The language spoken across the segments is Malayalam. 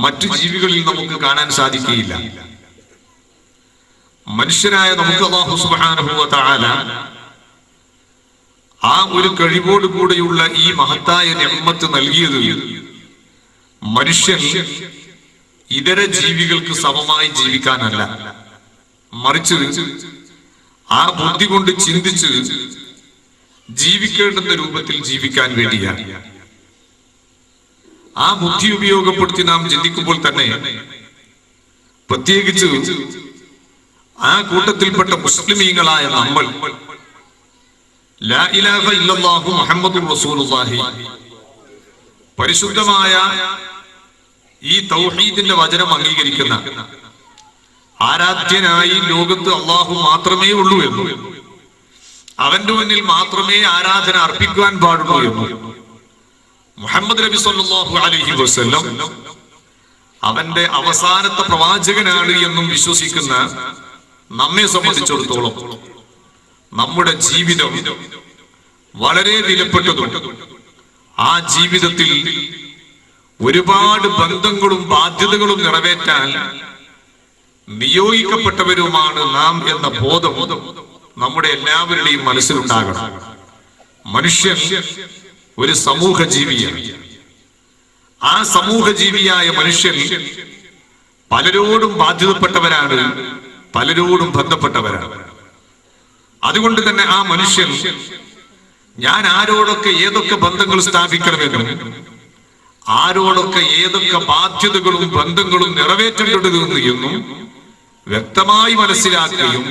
മറ്റു ജീവികളിൽ നമുക്ക് കാണാൻ സാധിക്കുകയില്ല. മനുഷ്യരായ നമുക്ക് അല്ലാഹു സുബ്ഹാനഹു വ തആല ആ ഒരു കഴിവോട് കൂടെയുള്ള ഈ മഹത്തായ നിഅമത്ത് നൽകിയത് മനുഷ്യൻ ഇതര ജീവികൾക്ക് സമമായി ജീവിക്കാനല്ല, മറിച്ച് ആ ബുദ്ധി കൊണ്ട് ചിന്തിച്ച് ജീവിക്കേണ്ടുന്ന രൂപത്തിൽ ജീവിക്കാൻ വേണ്ടിയാണ്. ആ ബുദ്ധി ഉപയോഗപ്പെടുത്തി നാം ചിന്തിക്കുമ്പോൾ തന്നെ പ്രത്യേകിച്ച് ആ കൂട്ടത്തിൽപ്പെട്ട മുസ്ലിമീങ്ങളായ നമ്മൾ ലാ ഇലാഹ ഇല്ലല്ലാഹു മുഹമ്മദുർ റസൂലുള്ളാഹി പരിശുദ്ധമായ ഈ തൗഹീദിന്റെ വചനം അംഗീകരിക്കുന്ന ആരാധ്യനായി ലോകത്ത് അള്ളാഹു മാത്രമേ ഉള്ളൂ എന്നും അവന്റെ മുന്നിൽ മാത്രമേ ആരാധന അർപ്പിക്കുവാൻ പാടുള്ളൂ എന്നും മുഹമ്മദ് നബി സല്ലല്ലാഹു അലൈഹി വസല്ലം അവന്റെ അവസാനത്തെ പ്രവാചകനാണ് എന്നും വിശ്വസിക്കുന്ന നമ്മെ സംബന്ധിച്ചിടത്തോളം നമ്മുടെ ജീവിതം വളരെ വിലപ്പെട്ടതും ആ ജീവിതത്തിൽ ഒരുപാട് ബന്ധങ്ങളും ബാധ്യതകളും നിറവേറ്റാൻ നിയോഗിക്കപ്പെട്ടവരുമാണ് നാം എന്ന ബോധം നമ്മുടെ എല്ലാവരുടെയും മനസ്സിലുണ്ടാകണം. മനുഷ്യൻ ഒരു സമൂഹ ജീവിയാണ്. ആ സമൂഹ ജീവിയായ മനുഷ്യൻ പലരോടും ബാധ്യതപ്പെട്ടവരാണ്, പലരോടും ബന്ധപ്പെട്ടവരാണ്. അതുകൊണ്ട് തന്നെ ആ മനുഷ്യൻ ഞാൻ ആരോടൊക്കെ ഏതൊക്കെ ബന്ധങ്ങൾ സ്ഥാപിക്കണമെന്നും ആരോടൊക്കെ ഏതൊക്കെ ബാധ്യതകളും ബന്ധങ്ങളും നിറവേറ്റേണ്ടതെന്ന് എന്നും വ്യക്തമായി മനസ്സിലാക്കുകയും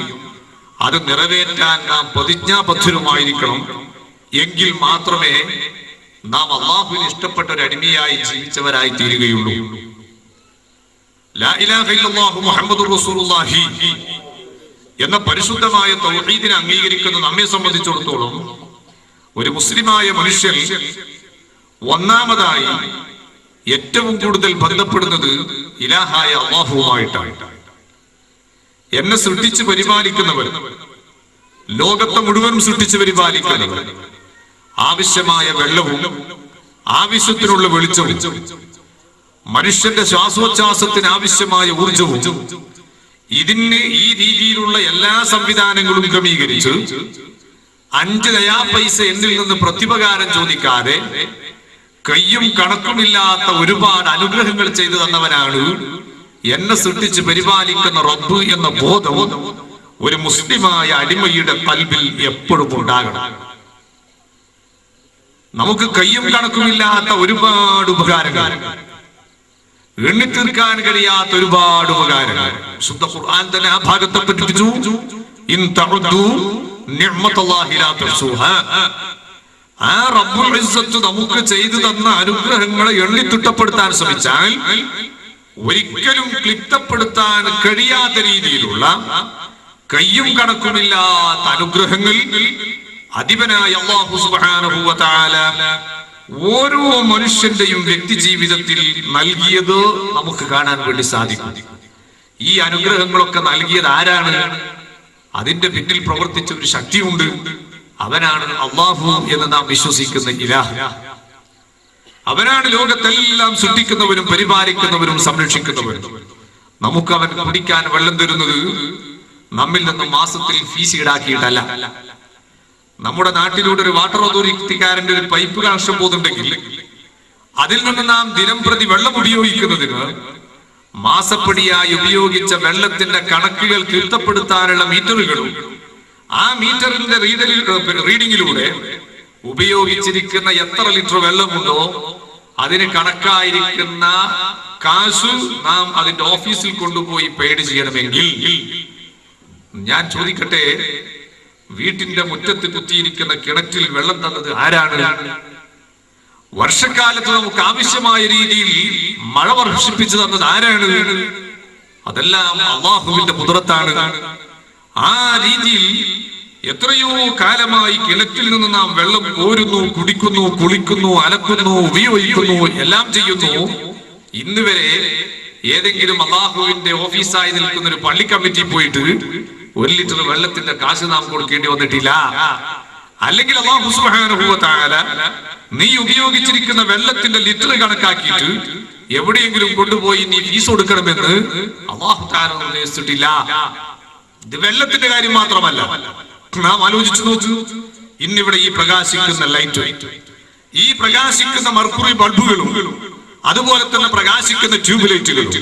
അത് നിറവേറ്റാൻ നാം പ്രതിജ്ഞാബദ്ധരുമായിരിക്കണം. എങ്കിൽ മാത്രമേ നാം അല്ലാഹുവിന് ഇഷ്ടപ്പെട്ട ഒരു അടിമയായി ജീവിച്ചവരായി തീരുകയുള്ളൂ. ലാ ഇലാഹ ഇല്ലല്ലാഹു മുഹമ്മദുർ റസൂലുള്ളാഹി എന്ന പരിശുദ്ധമായ തൗഹീദിനെ അംഗീകരിക്കുന്ന നമ്മെ സംബന്ധിച്ചിടത്തോളം ഒരു മുസ്ലിമായ മനുഷ്യൻ ഒന്നാമതായി ഏറ്റവും കൂടുതൽ ബന്ധപ്പെടുന്നത് ഇലാഹായ അല്ലാഹുവുമായിട്ടാണ്. എന്നെ സൃഷ്ടിച്ച് പരിപാലിക്കുന്നവർ, ലോകത്തെ മുഴുവൻ സൃഷ്ടിച്ച് പരിപാലിക്കുന്നവർ, ആവശ്യമായ വെള്ളവും ആവശ്യത്തിനുള്ള വെളിച്ചവും മനുഷ്യന്റെ ശ്വാസോച്ഛ്വാസത്തിന് ആവശ്യമായ ഊർജവും ഇതിന് ഈ രീതിയിലുള്ള എല്ലാ സംവിധാനങ്ങളും ക്രമീകരിച്ച് 5 നയാ പൈസ എന്നിൽ നിന്ന് പ്രതിപകാരം ചോദിക്കാതെ കയ്യും കണക്കുമില്ലാത്ത ഒരുപാട് അനുഗ്രഹങ്ങൾ ചെയ്തു തന്നവനാണ് എന്നെ സൃഷ്ടിച്ച് പരിപാലിക്കുന്ന റബ്ബ് എന്ന ബോധം ഒരു മുസ്ലിമായ അടിമയുടെ ഖൽബിൽ എപ്പോഴും ഉണ്ടാകണം. നമുക്ക് കയ്യും കണക്കുമില്ലാത്ത ഒരുപാട് ഉപകാരങ്ങൾ, എണ്ണിത്തീർക്കാൻ കഴിയാത്ത ഒരുപാട് ഉപകാരങ്ങൾ ശുദ്ധ ഖുർആൻ തന്നെ ആ ഭാഗത്തെ പഠിപ്പിച്ചു. ഇൻ തഉദ്ദു നിഅമതല്ലാഹി ലാ തുഹ്സുഹാ. ആ റബ്ബുൽ ഇസ്സത്ത് നമുക്ക് ചെയ്തു തന്ന അനുഗ്രഹങ്ങളെ എണ്ണിത്തിട്ടപ്പെടുത്താൻ ശ്രമിച്ചാൽ ഒരിക്കലും ക്ലിപ്തപ്പെടുത്താൻ കഴിയാത്ത രീതിയിലുള്ള കയ്യും കണക്കുമില്ലാത്ത അനുഗ്രഹങ്ങൾ അധിപനായ അല്ലാഹു സുബ്ഹാനഹു വ തആല ഓരോ മനുഷ്യന്റെയും വ്യക്തി ജീവിതത്തിൽ നൽകിയത് നമുക്ക് കാണാൻ വേണ്ടി സാധിക്കും. ഈ അനുഗ്രഹങ്ങളൊക്കെ നൽകിയത് ആരാണ്? അതിന്റെ പിന്നിൽ പ്രവർത്തിച്ച ഒരു ശക്തിയുണ്ട്. അവനാണ് അല്ലാഹു എന്ന് നാം വിശ്വസിക്കുന്ന ഇലാഹ്. അവനാണ് ലോകത്തെല്ലാം സൃഷ്ടിക്കുന്നവരും പരിപാലിക്കുന്നവരും സംരക്ഷിക്കുന്നവരും. നമുക്ക് അവൻ കുടിക്കാൻ വെള്ളം തരുന്നത് നമ്മിൽ നിന്ന് മാസത്തിൽ ഫീസ് ഈടാക്കിയിട്ടല്ല. നമ്മുടെ നാട്ടിലൂടെ ഒരു വാട്ടർ അതോറിറ്റിക്കാരന്റെ ഒരു പൈപ്പ് കണക്ഷൻ പോകുന്നുണ്ടെങ്കിൽ അതിൽ നിന്ന് നാം ദിനം പ്രതി വെള്ളം ഉപയോഗിക്കുന്നതിന് മാസപ്പടിയായി ഉപയോഗിച്ച വെള്ളത്തിന്റെ കണക്കുകൾ തിട്ടപ്പെടുത്താനുള്ള മീറ്ററുകളും ആ മീറ്ററിന്റെ റീഡിങ്ങിലൂടെ ഉപയോഗിച്ചിരിക്കുന്ന എത്ര ലിറ്റർ വെള്ളമുണ്ടോ അതിന് കണക്കായിരിക്കുന്ന കാശ് നാം അതിന്റെ ഓഫീസിൽ കൊണ്ടുപോയി പെയ്ഡ് ചെയ്യണമെങ്കിൽ, ഞാൻ ചോദിക്കട്ടെ, വീട്ടിന്റെ മുറ്റത്ത് കുത്തിയിരിക്കുന്ന കിണറ്റിൽ വെള്ളം തന്നത് ആരാണ്? വർഷക്കാലത്ത് നമുക്ക് ആവശ്യമായ രീതിയിൽ മഴ വർഷിപ്പിച്ചു തന്നത് ആരാണ്? അതെല്ലാം അല്ലാഹുവിന്റെ ഖുദ്റത്താണ്. ആ രീതിയിൽ എത്രയോ കാലമായി കിണറ്റിൽ നിന്ന് നാം വെള്ളം കോരുന്നു, കുടിക്കുന്നു, കുളിക്കുന്നു, അലക്കുന്നു, ഉപയോഗിക്കുന്നു, എല്ലാം ചെയ്യുന്നു. ഇന്ന് വരെ ഏതെങ്കിലും അല്ലാഹുവിന്റെ ഓഫീസായി നിൽക്കുന്ന ഒരു പള്ളി കമ്മിറ്റി പോയിട്ട് 1 ലിറ്റർ വെള്ളത്തിന്റെ കാശ് നാം കൊടുക്കേണ്ടി വന്നിട്ടില്ല. അല്ലെങ്കിൽ അല്ലാഹു സുബ്ഹാനഹു വ തആല നീ ഉപയോഗിച്ചിരിക്കുന്ന വെള്ളത്തിന്റെ ലിറ്റർ കണക്കാക്കിയിട്ട് എവിടെയെങ്കിലും കൊണ്ടുപോയി നീ ഫീസ് കൊടുക്കണമെന്ന് അല്ലാഹു തആല നിർദ്ദേശിച്ചിട്ടില്ല. ഇത് വെള്ളത്തിന്റെ കാര്യം മാത്രമല്ല. നാം ആലോചിച്ചു നോക്കൂ, ഇന്നിവിടെ ഈ പ്രകാശിക്കുന്ന ലൈറ്റ്, ഈ പ്രകാശിക്കുന്ന മർക്കുറി ബൾബുകളും അതുപോലെ തന്നെ പ്രകാശിക്കുന്ന ട്യൂബ് ലൈറ്റുകളും,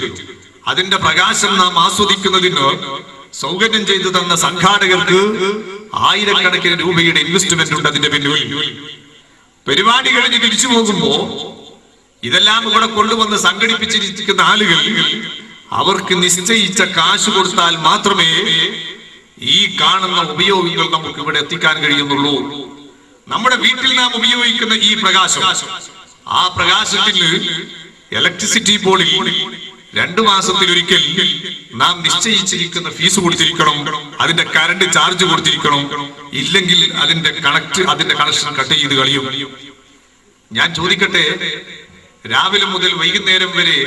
അതിന്റെ പ്രകാശം നാം ആസ്വദിക്കുന്നതിന് സൗകര്യം ചെയ്തു തന്ന സംഘാടകർക്ക് ആയിരക്കണക്കിന് രൂപയുടെ ഇൻവെസ്റ്റ്മെന്റ് ഉണ്ട് അതിന്റെ പിന്നിൽ. പരിപാടി കഴിഞ്ഞ് തിരിച്ചു പോകുമ്പോ ഇതെല്ലാം ഇവിടെ കൊണ്ടുവന്ന് സംഘടിപ്പിച്ചിരിക്കുന്ന ആളുകൾ അവർക്ക് നിശ്ചയിച്ച കാശ് കൊടുത്താൽ മാത്രമേ ഈ കാണുന്ന ഉപയോഗങ്ങൾ നമുക്ക് ഇവിടെ എത്തിക്കാൻ കഴിയുന്നുള്ളൂ. നമ്മുടെ വീട്ടിൽ നാം ഉപയോഗിക്കുന്ന ഈ പ്രകാശം, ആ പ്രകാശത്തിന് ഇലക്ട്രിസിറ്റി ബോർഡിൽ 2 മാസത്തിലൊരിക്കൽ നാം നിശ്ചയിച്ചിരിക്കുന്ന ഫീസ് കൊടുത്തിരിക്കണം, അതിന്റെ കറണ്ട് ചാർജ് കൊടുത്തിരിക്കണം. ഇല്ലെങ്കിൽ അതിന്റെ കണക്ഷൻ കട്ട് ചെയ്ത് കളയും. ഞാൻ ചോദിക്കട്ടെ, രാവിലെ മുതൽ വൈകുന്നേരം വരെ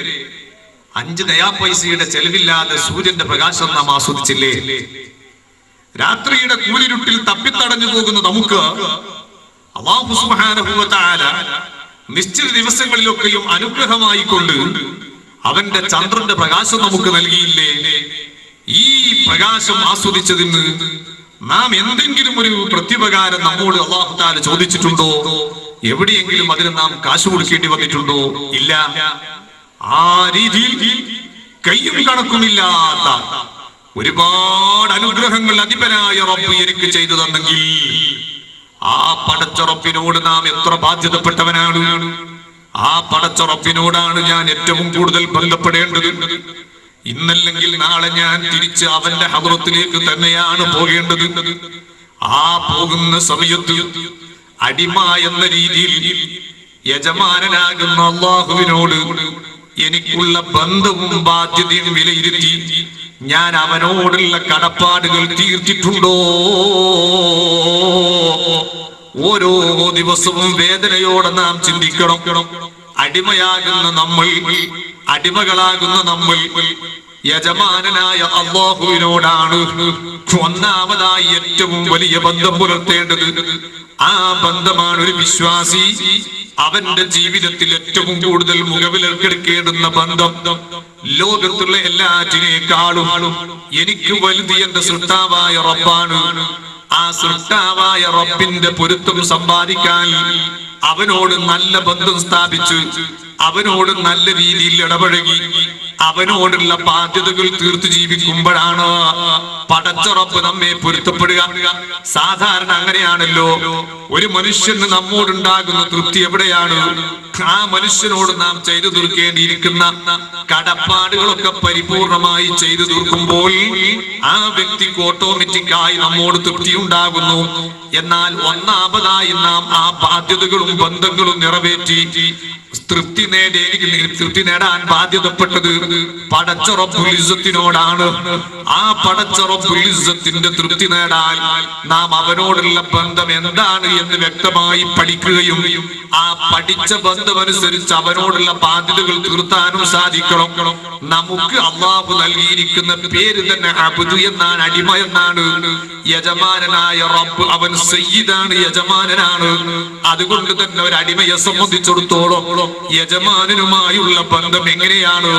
5 നയാ പൈസയുടെ ചെലവില്ലാതെ സൂര്യന്റെ പ്രകാശം നാം ആസ്വദിച്ചില്ലേ? രാത്രിയുടെ കൂരിരുട്ടിൽ തപ്പിത്തടഞ്ഞു പോകുന്ന നമുക്ക് അല്ലാഹു സുബ്ഹാനഹു വ തആല നിശ്ചിത ദിവസങ്ങളിലൊക്കെയും അനുഗ്രഹമായി കൊണ്ട് അവന്റെ ചന്ദ്രന്റെ പ്രകാശം നമുക്ക് നൽകിയില്ലേ? ഈ പ്രകാശം ആസ്വദിച്ചതിന് നാം എന്തെങ്കിലും ഒരു പ്രത്യുപകാരം നമ്മോട് അല്ലാഹു തആല ചോദിച്ചിട്ടുണ്ടോ? എവിടെയെങ്കിലും അതിന് നാം കാശ് കൊടുക്കേണ്ടി വന്നിട്ടുണ്ടോ? ഇല്ല. ആ രീതിയിൽ കയ്യും കണക്കുമില്ലാത്ത ഒരുപാട് അനുഗ്രഹങ്ങൾ അധിപനായ റബ്ബ് എനിക്ക് ചെയ്തു തന്നെങ്കിൽ ആ പടച്ച റബ്ബിനോട് നാം എത്ര ബാധ്യതപ്പെട്ടവനാണ്. ആ പടച്ച റബ്ബിനോടാണ് ഞാൻ ഏറ്റവും കൂടുതൽ ബന്ധപ്പെടേണ്ടത്. ഇന്നല്ലെങ്കിൽ നാളെ ഞാൻ തിരിച്ച് അവന്റെ ഹദ്റത്തിലേക്ക് തന്നെയാണ് പോകേണ്ടത്. ആ പോകുന്ന സമയത്ത് അടിമ എന്ന രീതിയിൽ യജമാനനാകുന്ന അല്ലാഹുവിനോട് എനിക്കുള്ള ബന്ധവും ബാധ്യതയും വിലയിരുത്തി ഞാൻ അവനോടുള്ള കടപ്പാടുകൾ തീർത്തിട്ടുണ്ടോ? ഓരോ ദിവസവും വേദനയോടെ നാം ചിന്തിക്കണം. അടിമയാകുന്ന നമ്മൾ, അടിമകളാകുന്ന നമ്മൾ യജമാനനായ അല്ലാഹുവിനോടാണ് ഒന്നാമതായി ഏറ്റവും വലിയ ബന്ധം പുലർത്തേണ്ടത്. ആ ബന്ധമാണ് ഒരു വിശ്വാസി അവന്റെ ജീവിതത്തിൽ ഏറ്റവും കൂടുതൽ മുഖവിലക്കെടുക്കേണ്ടുന്ന ബന്ധം. ലോകത്തുള്ള എല്ലാറ്റിനേക്കാളും എനിക്ക് വലുത് എന്റെ സൃഷ്ടാവായ റബ്ബാണ്. ആ സൃഷ്ടാവായ റബ്ബിന്റെ പൊരുത്തം സമ്പാദിക്കാൻ അവനോട് നല്ല ബന്ധം സ്ഥാപിച്ച് അവനോട് നല്ല രീതിയിൽ ഇടപഴകി അവനോടുള്ള ബാധ്യതകൾ തീർത്തു ജീവിക്കുമ്പോഴാണ് പടച്ച റബ്ബ് നമ്മെ പൊരുത്തപ്പെടുക. സാധാരണ അങ്ങനെയാണല്ലോ. ഒരു മനുഷ്യന് നമ്മോടുണ്ടാകുന്ന തൃപ്തി എവിടെയാണ്? ആ മനുഷ്യനോട് നാം ചെയ്തു തീർക്കേണ്ടിയിരിക്കുന്ന കടപ്പാടുകളൊക്കെ പരിപൂർണമായി ചെയ്തു തീർക്കുമ്പോൾ ആ വ്യക്തിക്ക് ഓട്ടോമാറ്റിക്കായി നമ്മോട് തൃപ്തി ഉണ്ടാകുന്നു. എന്നാൽ ഒന്നാമതായി നാം ആ ബാധ്യതകളും ബന്ധങ്ങളും നിറവേറ്റി തൃപ്തി നേടാൻ ബാധ്യതപ്പെട്ടത് പടച്ച റബ്ബുൽ ഇസ്സത്തിനോടാണ്. ആ പടച്ച റബ്ബുൽ ഇസ്സത്തിന്റെ തൃപ്തി നേടാൻ നാം അവനോടുള്ള ബന്ധം എന്താണ് എന്ന് വ്യക്തമായി പഠിക്കുകയും ആ പഠിച്ച ബന്ധമനുസരിച്ച് അവനോടുള്ള ബാധ്യതകൾ തീർത്താനും സാധിക്കണം. നമുക്ക് അല്ലാഹു നൽകിയിരിക്കുന്ന പേര് തന്നെ അബ്ദു എന്നാണ്, അടിമ എന്നാണ്. യജമാനനായ റബ്ബ് അവൻ സയ്യിദാണ്, യജമാനനാണ്. അതുകൊണ്ട് തന്നെ ഒരു അടിമയെ സംബന്ധിച്ചിടത്തോളം യജമാനനുമായുള്ള ബന്ധം എങ്ങനെയാണ്?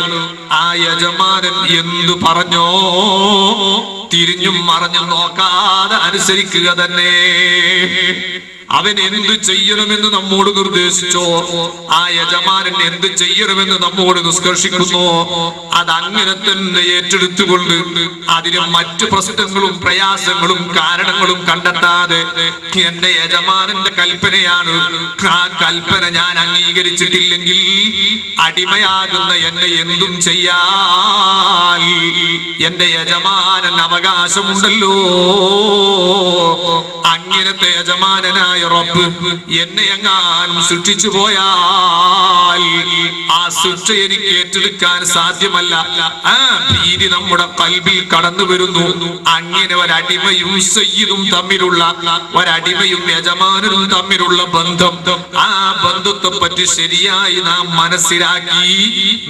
ആ യജമാനൻ എന്തു പറഞ്ഞോ തിരിഞ്ഞും മറഞ്ഞും നോക്കാതെ അനുസരിക്കുക തന്നെ. അവൻ എന്ത് ചെയ്യണമെന്ന് നമ്മോട് നിർദ്ദേശിച്ചോ, ആ യജമാനൻ എന്ത് ചെയ്യണമെന്ന് നമ്മോട് നിഷ്കർഷിക്കുന്നു, അതങ്ങനെ തന്നെ ഏറ്റെടുത്തുകൊണ്ട് അതിന് മറ്റു പ്രശ്നങ്ങളും പ്രയാസങ്ങളും കാരണങ്ങളും കണ്ടെത്താതെ എന്റെ യജമാനന്റെ കൽപ്പനയാണ്, ആ കൽപ്പന ഞാൻ അംഗീകരിച്ചിട്ടില്ലെങ്കിൽ അടിമയാകുന്ന എന്നെ എന്തും ചെയ്യാൻ എന്റെ യജമാനൻ അവകാശമുണ്ടല്ലോ. അങ്ങനത്തെ യജമാനനായ റബ്ബ് എന്നെ എങ്ങാനും സൃഷ്ടിച്ചു പോയാൽ ആ ശിക്ഷ എനിക്ക് ഏറ്റെടുക്കാൻ സാധ്യമല്ല. ആ ഭീതി നമ്മുടെ കൽബിൽ കടന്നു വരുന്നു. അങ്ങനെ ഒരടിമയും സയ്യിദും തമ്മിലുള്ള, ഒരടിമയും യജമാനനും തമ്മിലുള്ള ബന്ധം, ആ ബന്ധത്തെ പറ്റി ശരിയായി നാം മനസ്സിലാക്കി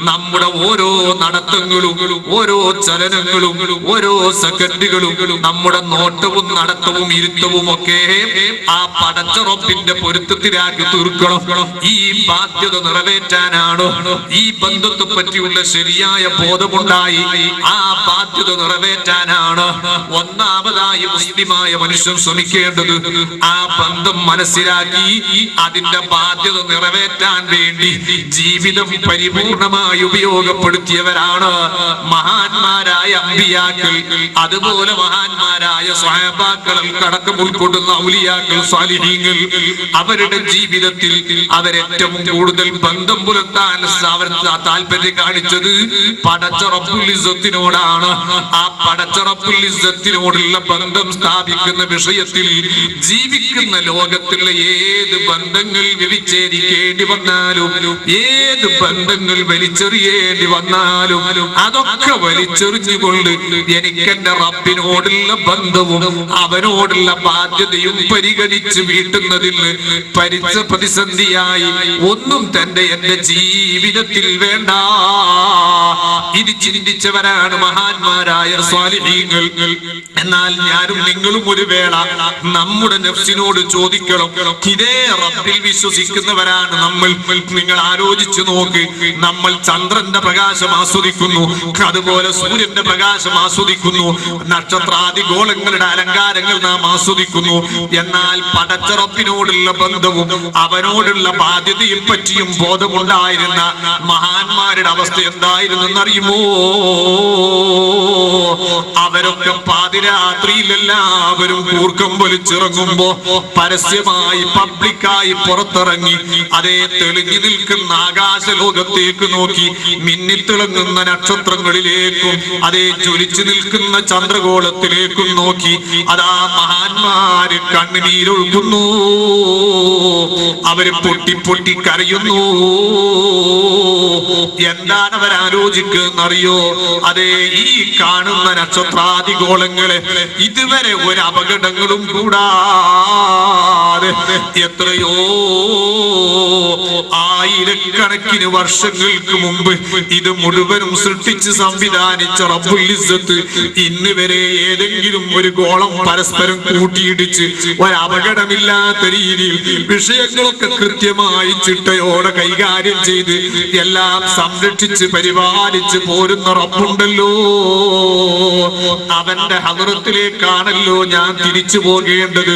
നമ്മുടെ ഓരോ നടത്തങ്ങളും, ഓരോ ചലനങ്ങളും, ഓരോ സെക്കൻഡുകളും, നമ്മുടെ നോട്ടവും നടത്തവും ഇരുത്തവും ഒക്കെ ആ പടച്ച റബ്ബിന്റെ പൊരുത്തത്തിലാക്കി തീർക്കണം. ഈ ബാധ്യത നിറവേറ്റാനാണ്, ഈ ബന്ധത്തെ പറ്റിയുള്ള ശരിയായ ബോധമുണ്ടായി ആ ബാധ്യത നിറവേറ്റാനാണ് ഒന്നാമതായി മുസ്ലിമായ മനുഷ്യൻ ശ്രമിക്കേണ്ടത്. ആ ബന്ധം മനസ്സിലാക്കി അതിന്റെ ബാധ്യത നിറവേറ്റാൻ വേണ്ടി ജീവിതം പരിപൂർണമായി ഉപയോഗപ്പെടുത്തിയവരാണ് മഹാന്മാരായ അമ്പിയാക്കൾ, അതുപോലെ മഹാന്മാരായ സ്വഹാബാക്കൾ അടക്കം ഉൾക്കൊള്ളുന്ന ഔലിയാക്കൾ, സ്വാലിഹീങ്ങൾ. അവരുടെ ജീവിതത്തിൽ അവരേറ്റവും കൂടുതൽ ബന്ധം പുലർത്താൻ താല്പര്യം കാണിച്ചത് പടച്ച റബ്ബുൽ ഇസ്സത്തിനോടാണ്. ആ പടച്ച റബ്ബുൽ ഇസ്സത്തിനോടുള്ള ബന്ധം സ്ഥാപിക്കുന്ന വിഷയത്തിൽ ജീവിക്കുന്ന ലോകത്തിലെ ഏത് ബന്ധങ്ങൾ വിച്ഛേദിക്കേണ്ടി വന്നാലും, ഏത് ബന്ധങ്ങൾ വലിച്ചെറിയേണ്ടി വന്നാലും അതൊക്കെ വലിച്ചെറിഞ്ഞുകൊണ്ട് എനിക്ക് എന്റെ റബ്ബിനോടുള്ള ബന്ധവും അവനോടുള്ള ബാധ്യതയും പരിഗണിച്ച് വീട്ടുന്നതിൽ പ്രതിസന്ധിയായി ഒന്നും തന്നെ എന്റെ ജീവിതത്തിൽ വേണ്ട. ഇത് ചിന്തിച്ചവരാണ് മഹാന്മാരായ സ്വാലിഹീങ്ങൾ. എന്നാൽ ഞാനും നിങ്ങളും ഒരു വേള നമ്മുടെ നഫ്സിനോട് ചോദിക്കണം, ഇതേ റബ്ബിൽ വിശ്വസിക്കുന്നവരാണ് നമ്മൾ. നിങ്ങൾ ആലോചിച്ചു നോക്ക്, നമ്മൾ ചന്ദ്രന്റെ പ്രകാശം ആസ്വദിക്കുന്നു, അതുപോലെ സൂര്യന്റെ പ്രകാശം ആസ്വദിക്കുന്നു, നക്ഷത്രാദി ഗോളങ്ങളുടെ അലങ്കാരങ്ങൾ നാം ആസ്വദിക്കുന്നു. എന്നാൽ പടച്ച റബ്ബിനോടുള്ള ബന്ധവും അവനോടുള്ള ബാധ്യതയെ പറ്റിയും ബോധമുണ്ടായിരുന്ന മഹാന്മാരുടെ അവസ്ഥ എന്തായിരുന്നെന്നറിയുമോ? അവരൊക്കെ പാതിരാത്രിയിൽ എല്ലാവരും കൂർക്കം വലിച്ചിറങ്ങുമ്പോ പരസ്യമായി പബ്ലിക്കായി പുറത്തിറങ്ങി അതേ തെളിഞ്ഞു നിൽക്കുന്ന ആകാശലോകത്തേക്ക് നോക്കി മിന്നിത്തിളങ്ങുന്ന നക്ഷത്രങ്ങളിലേക്കും അതേ ജ്വലിച്ചു നിൽക്കുന്ന ചന്ദ്രഗോളത്തിലേക്കും നോക്കി അതാ മഹാന്മാര് കണ്ണുനീരൊഴുകുന്നു, അവര് പൊട്ടി പൊട്ടി കരയുന്നു. എന്താണ് അവരാലോചിക്കുന്നറിയോ? അതേ ഈ കാണുന്ന നക്ഷത്രാദിഗോളങ്ങളെ ഇതുവരെ ഒരു അപകടങ്ങളും കൂടാതെ എത്രയോ ആയിരക്കണക്കിന് വർഷങ്ങൾക്ക് മുമ്പ് ഇത് മുഴുവനും സൃഷ്ടിച്ച് സംവിധാനിച്ച റബ്ബുൽ ഇസ്സത്ത് ഇന്ന് വരെ ഏതെങ്കിലും ഒരു ഗോളം പരസ്പരം കൂട്ടിയിടിച്ച് ഒരപകടമില്ലാത്ത രീതിയിൽ വിഷയങ്ങളൊക്കെ കൃത്യമായി ചിട്ടയോടെ കൈകാര്യം ചെയ്ത് എല്ലാം സംരക്ഷിച്ച് പരിപാലിച്ച് പോരുന്ന റബ്ബുണ്ടല്ലോ. അവന്റെ ഹദറത്തിലേക്കാണല്ലോ ഞാൻ തിരിച്ചു പോകേണ്ടത്.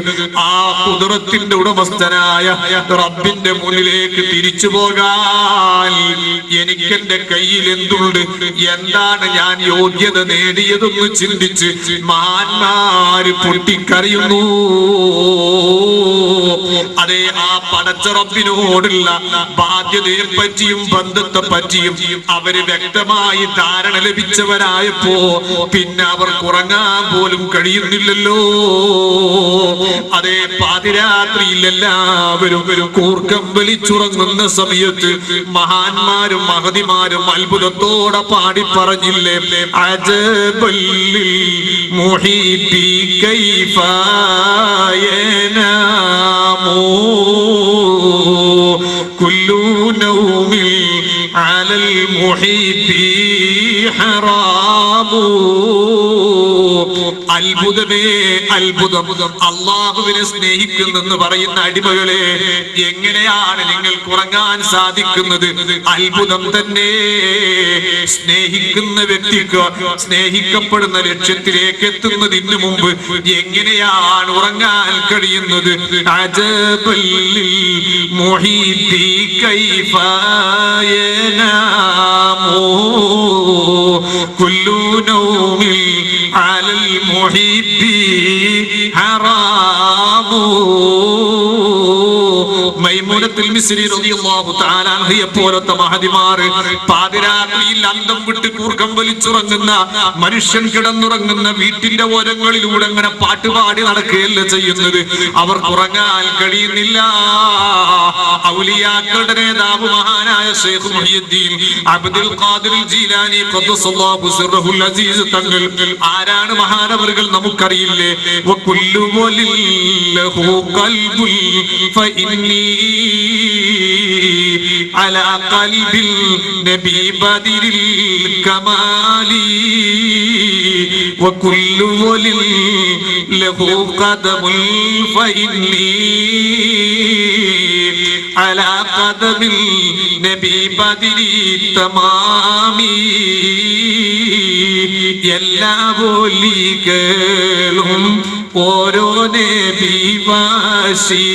ആ ഖുദ്റത്തിന്റെ ഉടമസ്ഥനായ റബ്ബിന്റെ മുന്നിലേക്ക് തിരിച്ചു പോകാൻ എനിക്ക് എന്റെ കയ്യിൽ എന്തുണ്ട്, എന്താണ് ഞാൻ യോഗ്യത നേടിയതെന്ന് ചിന്തിച്ച് മഹാന്മാര് പൊട്ടിക്കരയുന്നു. അതേ ആ പടച്ച റബ്ബിനോടുള്ള ബാധ്യതയെ പറ്റിയും ബന്ധത്തെ പറ്റിയും അവര് വ്യക്തമായി ധാരണ ലഭിച്ചവരായപ്പോ പിന്നെ അവർക്ക് ഉറങ്ങാൻ പോലും കഴിയുന്നില്ലല്ലോ. അതേ പാതിരാത്രിയിൽ എല്ലാവരും കൂർക്കം വലിച്ചുറങ്ങുന്ന സമയത്ത് മഹാന്മാരും മഹതിമാരും അത്ഭുതത്തോടെ പാടി പറഞ്ഞില്ലേ, അജബല്ലിൽ മുഹീബി കൈഫ യനാമു കുല്ലു നൗമിൽ അലൽ മുഹീബി ഹറാമു. അത്ഭുതമേ അത്ഭുതം. അള്ളാഹുവിനെ സ്നേഹിക്കുന്നെന്ന് പറയുന്ന അടിമകളെ, എങ്ങനെയാണ് നിങ്ങൾക്ക് ഉറങ്ങാൻ സാധിക്കുന്നത്? അത്ഭുതം തന്നെ. സ്നേഹിക്കുന്ന വ്യക്തിക്ക് സ്നേഹിക്കപ്പെടുന്ന ലക്ഷ്യത്തിലേക്ക് എത്തുന്നതിന് മുമ്പ് എങ്ങനെയാണ് ഉറങ്ങാൻ കഴിയുന്നത്? അജബല്ലിൽ മുഹീബി കൈഫ യനാമു കുല്ലു നൗമിൽ അലൽ മുഹീബി ഹറാമു. മൈമൂനത്തുൽ മിസ്രി റളിയല്ലാഹു തആല അൻഹ മഹദിയെ പോലത്തെ മഹദിമാർ, പാതിരാത്രിയിൽ അന്തം വിട്ട് കൂർക്കം വലിച്ചുറങ്ങുന്ന മനുഷ്യൻ കിടന്നുറങ്ങുന്ന വീട്ടിന്റെ ഓരങ്ങളിലൂടെ അങ്ങനെ പാട്ടുപാടി നടക്കുകയല്ല ചെയ്യുന്നത്. അവർക്ക് ഉറങ്ങാൻ കഴിയുന്നില്ല. ഔലിയാക്കളുടെ നേതാവ് മഹാനായ ശൈഖ് മുഹിയുദ്ദീൻ അബ്ദുൽ ഖാദിർ ജീലാനി ഖദ്ദസല്ലാഹു സിർറഹുൽ അസീസ് തങ്ങൾ ആരാണ് മഹാനവറുകൾ നമുക്കറിയില്ലേ? വകുല്ലു വലില്ലഹു ഖൽബുൽ ഫഇന്നി അലാ ഖൽബിൽ നബി ബദിരിൽ കമാലി വകുല്ലു വലില്ലഹു ഖദമുൽ ഫഇന്നി അലാ ഖദമിൽ നബി ബദിരി തമാമി. എല്ലാ ഒലികളും ഓരോ നബിവാശി,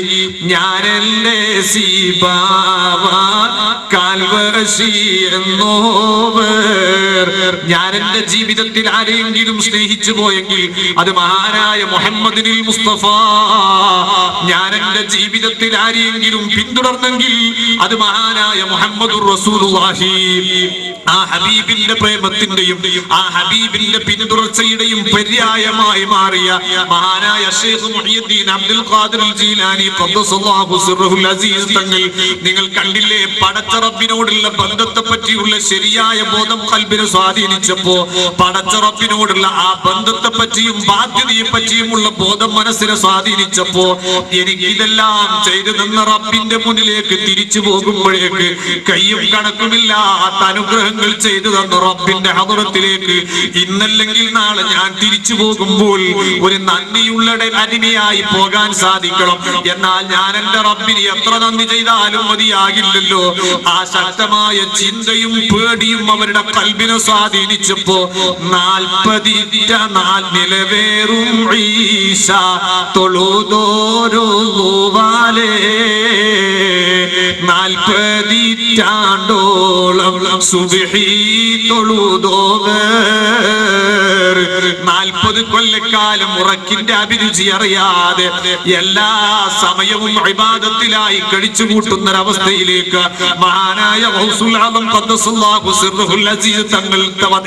ഞാനല്ലേ സിബാവ കാൽവശി എന്നോവർ. ഞാൻ എന്റെ ജീവിതത്തിൽ ആരെയെങ്കിലും സ്നേഹിച്ചു പോയെങ്കിൽ അത് മഹാനായ മുഹമ്മദിനിൽ മുസ്തഫ. ഞാൻ എന്റെ ജീവിതത്തിൽ ആരെയെങ്കിലും പിന്തുടർന്നെങ്കിൽ അത് മഹാനായ മുഹമ്മദുർ റസൂലുള്ളാഹി. ആ ഹബീബിന്റെ പ്രേമത്തിന്റെയും ആ ഹബീബിന്റെ പിന്തുടർച്ചയുടെയും പര്യായമായി മാറിയ മഹാനായ ശൈഖ് മുഹിയുദ്ദീൻ അബ്ദുൽ ഖാദിർ ജീലാനി ഖദ്ദസല്ലാഹു സിർറഹുൽ അസീസ് തങ്ങൾ, നിങ്ങൾ കണ്ടില്ലേ, പടച്ച റബ്ബിനോടുള്ള ബന്ധത്തെ പറ്റിയുള്ള ശരിയായ ബോധം ഖൽബിനെ സ്വാധീനിച്ചപ്പോ, പടച്ച റബ്ബിനോടുള്ള ആ ബന്ധത്തെ പറ്റിയും ബാധ്യതയെ പറ്റിയുമുള്ള ബോധം മനസ്സിനെ സ്വാധീനിച്ചപ്പോ, എനിക്ക് ഇതെല്ലാം ചെയ്തു തന്ന റബ്ബിന്റെ മുന്നിലേക്ക് തിരിച്ചു പോകുമ്പോഴേക്ക് കയ്യും കണക്കുമില്ലാത്ത അനുഗ്രഹങ്ങൾ ചെയ്തു തന്ന റബ്ബിന്റെ ഹദറത്തിലേക്ക് ഇന്നല്ലെങ്കിൽ നാളെ ഞാൻ തിരിച്ചു പോകുമ്പോൾ ഒരു നന്ദിയുള്ള അടിമയായി പോകാൻ സാധിക്കണം. എന്നാൽ ഞാൻ എന്റെ റബ്ബിന് എത്ര നന്ദി ചെയ്താലും മതിയാകില്ലല്ലോ. ആ ശക്തമായ ചിന്തയും പേടിയും അവരുടെ ഖൽബിനെ സ്വാധീനിച്ചപ്പോ 40 നിലവേറും ഈശ തൊഴുതോരോവാലേ 40 ആണ്ടോളം സുബ്ഹി തൊഴുതോവർ 40 കൊല്ലക്കാലം ഉറക്കിന്റെ അഭിരുചി അറിയാതെ എല്ലാ സമയവും ഇബാദത്തിലായി കഴിച്ചു കൂട്ടുന്നൊരവസ്ഥയിലേക്ക് മഹാനായ ഗൗസുൽ ആലം ഖദ്ദസല്ലാഹു സിർറഹുൽ അസീസ് തങ്ങൾ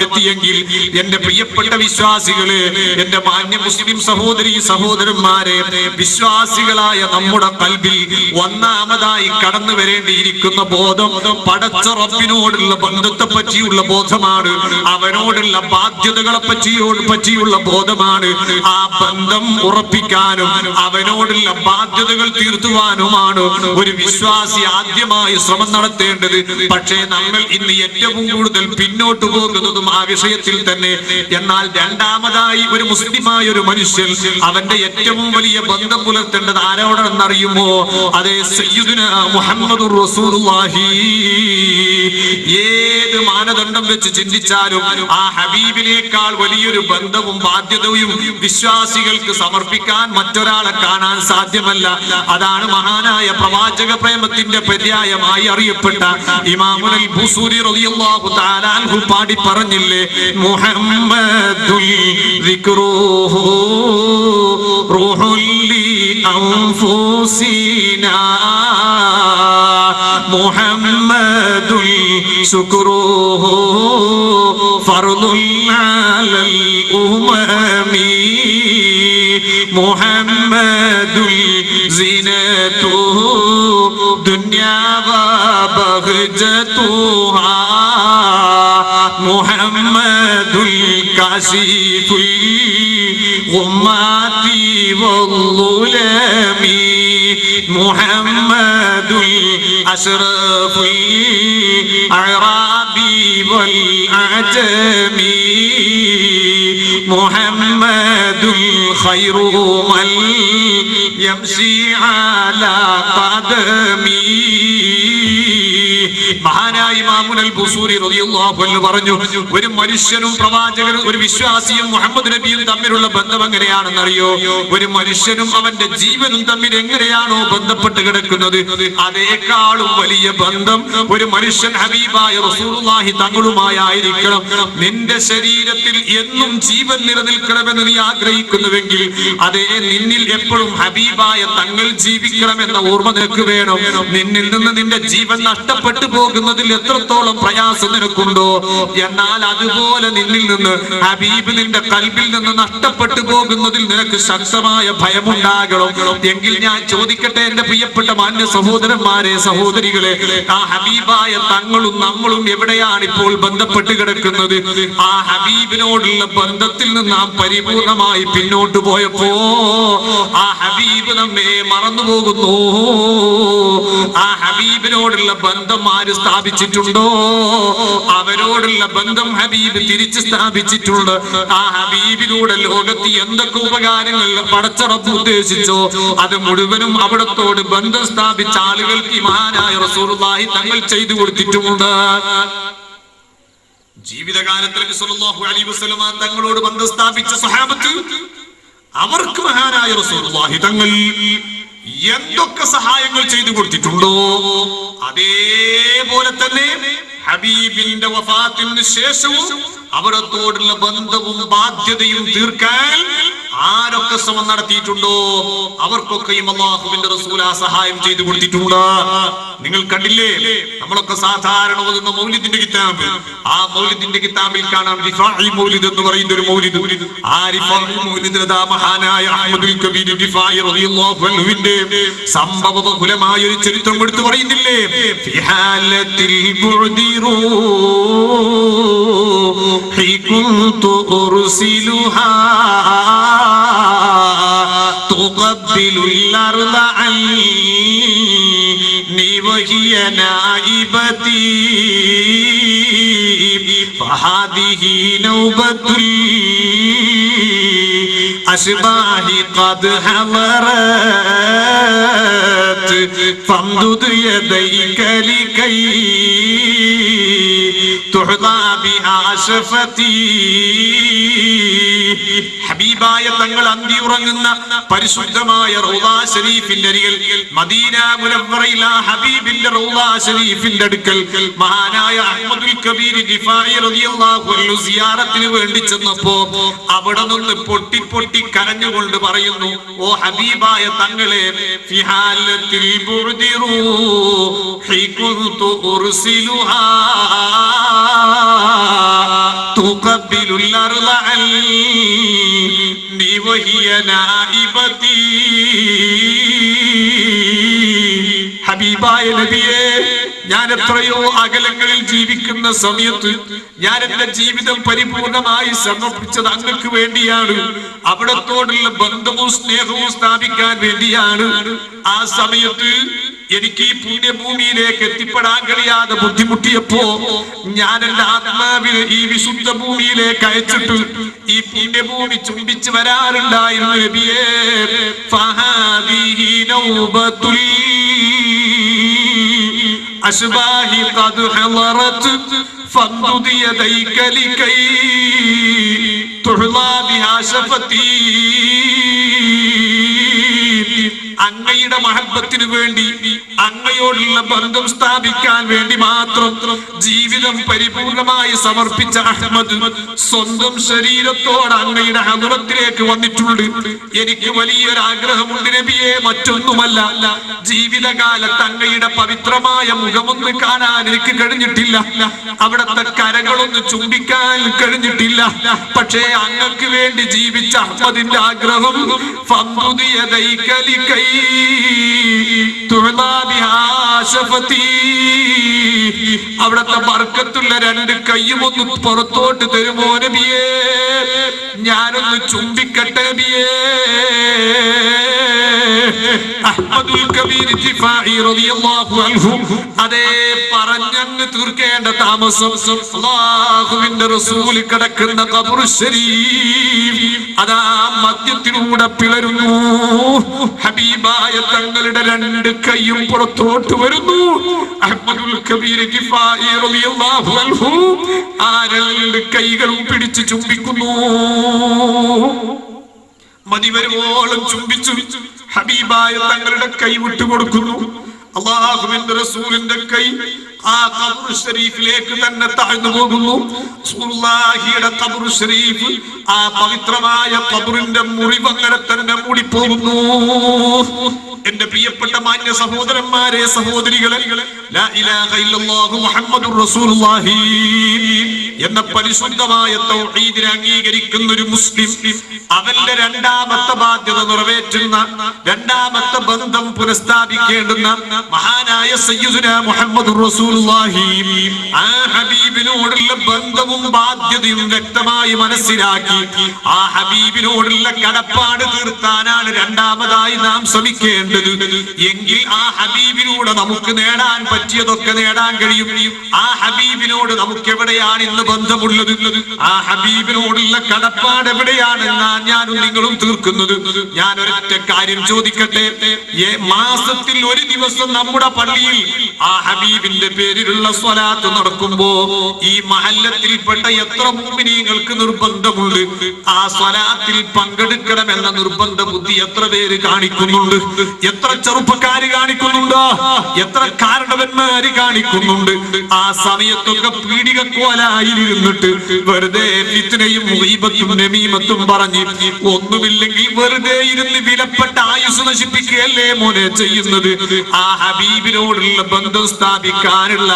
എത്തിയെങ്കിൽ, എന്റെ പ്രിയപ്പെട്ട വിശ്വാസികളെ, എന്റെ മാന്യ മുസ്ലിം സഹോദരി സഹോദരന്മാരെ, വിശ്വാസികളായ നമ്മുടെ ഖൽബിൽ ഒന്നാമതായി കടന്നു വരേണ്ടിയിരിക്കുന്ന ബോധം പടച്ച റബ്ബിനോടുള്ള ബന്ധത്തെ പറ്റിയുള്ള ബോധമാണ്. അവനോടുള്ള ബാധ്യതകളെ പറ്റിയുള്ള ബോധമാണ്. ആ ബന്ധം ഉറപ്പിക്കാനും അവനോടുള്ള ബാധ്യതകൾ തീർത്തുവാനുമാണ് ഒരു വിശ്വാസി ആദ്യമായി ശ്രമം നടത്തേണ്ടത്. പക്ഷേ നമ്മൾ ഇന്ന് ഏറ്റവും കൂടുതൽ പിന്നോട്ട് പോകുന്നതും ആ വിഷയത്തിൽ തന്നെ. എന്നാൽ രണ്ടാമതായി ഒരു മുസ്ലിമായ ഒരു മനുഷ്യൻ അവന്റെ ഏറ്റവും വലിയ ബന്ധം പുലർത്തേണ്ടത് ആരോടെന്നറിയുമോ? അതേ സയ്യിദുനാ മുഹമ്മദുർ റസൂലുള്ളാഹി. ഏത് മാനദണ്ഡം വെച്ച് ചിന്തിച്ചാലും ആ ഹബീബിനേക്കാൾ വലിയൊരു ബന്ധവും ബാധ്യതയും വിശ്വാസികൾക്ക് സമർപ്പിക്കാൻ മറ്റൊരാളെ കാണാൻ സാധ്യമല്ല. അതാണ് മഹാനായ പ്രവാചക പ്രേമത്തിന്റെ പര്യായമായി അറിയപ്പെട്ട ഇമാമുൽ ബുസൂരി റളിയല്ലാഹു തആല അൻഹു പാടി പറഞ്ഞില്ലേ, മുഹമ്മദുൽ ദിക്റുഹു റൂഹുൽ ലി അൻഫുസിനാ മുഹമ്മദുൽ ശുക്റുഹു ഫർദുൽ അലൽ ഉമമി മുഹമ്മദുൽ സിനതുഹു ദുനിയാ വബഹ്ജതുഹാ മുഹമ്മദുൽ കാശിഫുൽ ഗുമ്മാതി വള്ളുലമി മുഹമ്മദുൽ അശ്റഫുൽ അഅറാബി വൽ അഅജമി മുഹമ്മദുൽ ഖൈറു മൻ യംശി അലാ ഖദമി. മഹാനായ ഇമാമുൽ ബുസൂരി റളിയല്ലാഹു അൻഹു പറഞ്ഞു, ഒരു മനുഷ്യനും പ്രവാചകനും ഒരു വിശ്വാസിയും മുഹമ്മദ് നബിയും തമ്മിലുള്ള ബന്ധം എങ്ങനെയാണെന്നറിയോ? ഒരു മനുഷ്യനും അവന്റെ ജീവനും തമ്മിൽ എങ്ങനെയാണോ ബന്ധപ്പെട്ട് കിടക്കുന്നത്, അതേക്കാളും വലിയ ബന്ധം ഒരു മനുഷ്യൻ ഹബീബായ റസൂലുള്ളാഹി തങ്ങളുമായി ആയിരിക്കണം. നിന്റെ ശരീരത്തിൽ എന്നും ജീവൻ നിലനിൽക്കണമെന്ന് നീ ആഗ്രഹിക്കുന്നുവെങ്കിൽ അതേ നിന്നിൽ എപ്പോഴും ഹബീബായ തങ്ങൾ ജീവിക്കണമെന്ന ഓർമ്മ നിനക്ക് വേണം. നിന്നിൽ നിന്ന് നിന്റെ ജീവൻ നഷ്ടപ്പെട്ടു പോകുന്നതിൽ എത്രത്തോളം പ്രയാസം നിനക്കുണ്ടോ, എന്നാൽ അതുപോലെ നിന്നിൽ നിന്ന് ഹബീബ് നിന്റെ കൽബിൽ നിന്ന് നഷ്ടപ്പെട്ടു പോകുന്നതിൽ നിനക്ക് ശക്തമായ ഭയമുണ്ടാകണം. എങ്കിൽ ഞാൻ ചോദിക്കട്ടെ എന്റെ പ്രിയപ്പെട്ട മാന്യ സഹോദരന്മാരെ, സഹോദരികളെ, ആ ഹബീബായ തങ്ങളും നമ്മളും എവിടെയാണ് ഇപ്പോൾ ബന്ധപ്പെട്ട് കിടക്കുന്നത്? ആ ഹബീബിനോടുള്ള ബന്ധത്തിൽ നിന്ന് നാം പരിപൂർണമായി പിന്നോട്ട് പോയപ്പോ ആ ഹബീബ് നമ്മെ മറന്നു പോകുന്നു. ആ ഹബീബിനോടുള്ള ബന്ധം ആര് സ്ഥാപിച്ചിട്ടുണ്ടോ അവരോടുള്ള ബന്ധം ഹബീബ് തിരിച്ച് സ്ഥാപിച്ചിട്ടുണ്ട്. ആ ഹബീബിലൂടെ ലോകത്ത് എന്തൊക്കെ ഉപകാരങ്ങൾ പടച്ച റബ്ബ് ഉദ്ദേശിച്ചോ അത് മുഴുവനും അവിടത്തോട് ബന്ധം സ്ഥാപിച്ച ആളുകൾക്ക് ഈ മഹാനായ റസൂലുള്ളാഹി തങ്ങൾ ചെയ്തു കൊടുത്തിട്ടുമുണ്ട്. ജീവിതകാലത്തിൽ നബി സല്ലല്ലാഹു അലൈഹി വസല്ലമ തങ്ങളോട് ബന്ധം സ്ഥാപിച്ച സ്വഹാബത്ത്, അവർക്ക് മഹാനായ റസൂലുള്ളാഹി തങ്ങൾ എന്തൊക്കെ സഹായങ്ങൾ ചെയ്തു കൊടുത്തിട്ടുണ്ടോ അതേപോലെ തന്നെ ഹബീബിന്റെ വഫാത്തിന് ശേഷവും അവിടത്തോടുള്ള ബന്ധവും ബാധ്യതയും തീർക്കാൻ ആരൊക്കെ ശ്രമം നടത്തിയിട്ടുണ്ടോ അവർക്കൊക്കെയും അല്ലാഹുവിന്റെ റസൂൽ ആ സഹായം ചെയ്തു കൊടുത്തിട്ടുണ്ട്. നിങ്ങൾ കണ്ടില്ലേ, നമ്മളൊക്കെ സാധാരണ ഓതുന്ന മൗലിദിന്റെ കിതാബ്, ആ മൗലിദിന്റെ കിതാബിൽ കാണാം റിഫാഇ മൗലിദ് എന്ന് പറയുന്ന ഒരു മൗലിദ്. ആ റിഫാഇ മൗലിദിൽ മഹാനായ അഹ്മദുൽ കബീർ റിഫാഇ റളിയല്ലാഹു അൻഹുവിന്റെ സംഭവബഹുലമായ ഒരു ചരിത്രം എടുത്തു പറയുന്നില്ലേ? ഫിഹാലത്തിൽ ബുഅദിറൂ ഹി കുന്തു ഉർസിലുഹാ തുഖബ്ബിലുൽ അർള അന്നി വഹിയ നായിബതി ഫഹാദിഹി നൗബത്തുൽ അശ്ബാഹി ഖദ് ഹളറത് ഫംദുദ് യദൈക ലികൈ തുഹദാ ബിഹാ ശഫതി. ഹബീബായ തങ്ങൾ അന്തി ഉറങ്ങുന്ന പരിശുദ്ധമായ റൗളാ ശരീഫിന്റെ അരികിൽ മദീന മുനവ്വറയിൽ ആ ഹബീബിന്റെ റൗളാ ശരീഫിന്റെ അടുക്കൽ മഹാനായ അഹ്മദുൽ കബീർ റിഫാഇ റളിയല്ലാഹു അൻഹു സിയാറത്തിന് വേണ്ടി ചെന്നപ്പോ അവിടെ നിന്ന് പൊട്ടി പൊട്ടി കരഞ്ഞുകൊണ്ട് പറയുന്നു, ഓ ഹബീബായ തങ്ങളെ, ഫിഹാലത്തിൽ ബുഅദിറൂ ഹി കുന്തു ഉർസിലുഹാ തുഖബ്ബിലുൽ അർള അന്നി വഹിയ നായിബതി. ഹബീബായ നബിയേ, ഞാൻ എത്രയോ അകലങ്ങളിൽ ജീവിക്കുന്ന സമയത്ത് ഞാൻ എന്റെ ജീവിതം പരിപൂർണമായി സമർപ്പിച്ചത് അങ്ങക്ക് വേണ്ടിയാണ്, അവിടത്തോടുള്ള ബന്ധവും സ്നേഹവും സ്ഥാപിക്കാൻ വേണ്ടിയാണ്. ആ സമയത്ത് എനിക്ക് ഈ പുണ്യഭൂമിയിലേക്ക് എത്തിപ്പെടാൻ കഴിയാതെ ബുദ്ധിമുട്ടിയപ്പോ ഞാൻ എന്റെ ആത്മാവിനെ ഈ വിശുദ്ധ ഭൂമിയിലേക്ക് അയച്ചിട്ട് ഈ പുണ്യഭൂമി ചുംബിച്ച് വരാറുണ്ടായിരുന്നു നബിയേ. ഫഹാദിഹി നൗബത്തുൽ അശ്ബാഹി ഖദ് ഹളറത് ഫംദുദ് യദൈക ലികൈ തുഹ്ളാ ബിഹാ ശഫതി. അങ്ങയുടെ മഹബത്തിന് വേണ്ടി, അങ്ങയോടുള്ള ബന്ധം സ്ഥാപിക്കാൻ വേണ്ടി മാത്രം ജീവിതം പരിപൂർണമായി സമർപ്പിച്ച അഹ്മദ് സ്വന്തം ശരീരത്തോട് അങ്ങയുടെ ഹദറത്തിലേക്ക് വന്നിട്ടുണ്ട്. എനിക്ക് വലിയൊരു ആഗ്രഹമുണ്ട് നബിയെ, മറ്റൊന്നുമല്ല, ജീവിതകാലത്ത് അങ്ങയുടെ പവിത്രമായ മുഖമൊന്ന് കാണാൻ എനിക്ക് കഴിഞ്ഞിട്ടില്ല, അവിടത്തെ കരങ്ങളൊന്ന് ചുംബിക്കാൻ കഴിഞ്ഞിട്ടില്ല. പക്ഷേ അങ്ങക്ക് വേണ്ടി ജീവിച്ച അഹ്മദിന്റെ ആഗ്രഹം ഫംദുദ് യദൈക ലികൈ തുഹ്ളാ ബിഹാ ശഫതി. അവിടത്തെ ബർക്കത്തുള്ള രണ്ട് കൈയും ഒന്ന് പുറത്തോട്ട് തരുമോ നബിയേ? ഞാനൊന്ന് ചുംബിക്കട്ടെ നബിയേ. അഹ്മദുൽ കബീർ ദിഫാഇ റളിയല്ലാഹു അൻഹു അതേ പറഞ്ഞങ്ങ് തീർക്കേണ്ട താമസം അല്ലാഹുവിന്റെ റസൂൽ കിടക്കുന്ന ഖബർ ശരീഫ് അതാ മധ്യത്തിലൂടെ പിളരുന്നു. ഹബീബായ തങ്ങളുടെ രണ്ട് കൈയും പുറത്തോട്ട് വരുന്നു. അഹ്മദുൽ കബീർ ദിഫാഇ റളിയല്ലാഹു അൻഹു ആ രണ്ട് കൈകളും പിടിച്ച് ചുംബിക്കുന്നു. മതി വരുവോളം ചുംബിച്ചു ഹബീബായ തങ്ങളുടെ കൈ വിട്ടുകൊടുക്കുന്നു. അല്ലാഹുവിന്റെ റസൂലിന്റെ കൈ ആ ഖബർ ശരീഫിലേക്ക് തന്നെ താഴ്ന്നു പോകുന്നു. റസൂലുള്ളാഹിയുടെ ഖബർ ശരീഫ് ആ പവിത്രമായ ഖബറിന്റെ മുറിവ് അങ്ങനെ തന്നെ മൂടിപ്പോകുന്നു. എന്റെ പ്രിയപ്പെട്ട മാന്യ സഹോദരന്മാരെ, സഹോദരികളെ, ലാ ഇലാഹ ഇല്ലല്ലാഹു മുഹമ്മദുർ റസൂലുള്ളാഹി എന്ന പരിശുദ്ധമായ തൗഹീദിനെ അംഗീകരിക്കുന്ന ഒരു മുസ്ലിം അവന്റെ രണ്ടാമത്തെ ബാധ്യത നിറവേറ്റുന്ന, രണ്ടാമത്തെ ബന്ധം പുനഃസ്ഥാപിക്കേണ്ടുന്ന മഹാനായ സയ്യിദുനാ മുഹമ്മദുർ റസൂലുള്ളാഹി ആ ഹബീബിനോടുള്ള ബന്ധവും ബാധ്യതയും വ്യക്തമായി മനസ്സിലാക്കി ആ ഹബീബിനോടുള്ള കടപ്പാട് തീർത്താനാണ് രണ്ടാമതായി നാം ശ്രമിക്കേണ്ടത്. എങ്കിൽ ആ ഹബീബിനോട് നമുക്ക് നേടാൻ പറ്റിയതൊക്കെ നേടാൻ കഴിയും. ആ ഹബീബിനോട് നമുക്ക് എവിടെയാണ് ഇന്ന് ബന്ധമുള്ളത്? ആ ഹബീബിനോടുള്ള കടപ്പാട് എവിടെയാണെന്നാണ് ഞാനും നിങ്ങളും തീർക്കുന്നത്. ഞാൻ ഒരൊറ്റ കാര്യം ചോദിക്കട്ടെ. മാസത്തിൽ ഒരു ദിവസം നമ്മുടെ പള്ളിയിൽ ആ ഹബീബിന്റെ പേരിലുള്ള സ്വലാത്ത് നടക്കുമ്പോ ഈ മഹല്ലത്തിൽപ്പെട്ട എത്ര മുഅ്മിനീങ്ങൾക്ക് നിർബന്ധമുണ്ട് ആ സ്വലാത്തിൽ പങ്കെടുക്കണമെന്ന നിർബന്ധ ബുദ്ധി എത്ര പേര് കാണിക്കുന്നുണ്ട്? എത്ര ചെറുപ്പക്കാര് കാണിക്കുന്നുണ്ടോ? എത്ര കാരണവന്മാര് കാണിക്കുന്നുണ്ട്? ആ സമയത്തൊക്കെ പീഡികക്കോലായിരുന്നിട്ട് വെറുതെ ഫിത്നയും മുഗീബത്തും നമീമത്തും പറഞ്ഞ് ഒന്നുമില്ലെങ്കിൽ വെറുതെ ഇരുന്ന് വിലപ്പെട്ട ആയുസ് നശിപ്പിക്കുകയല്ലേ മോനെ ചെയ്യുന്നത്? ആ ഹബീബിനോടുള്ള ബന്ധം സ്ഥാപിക്കാനുള്ള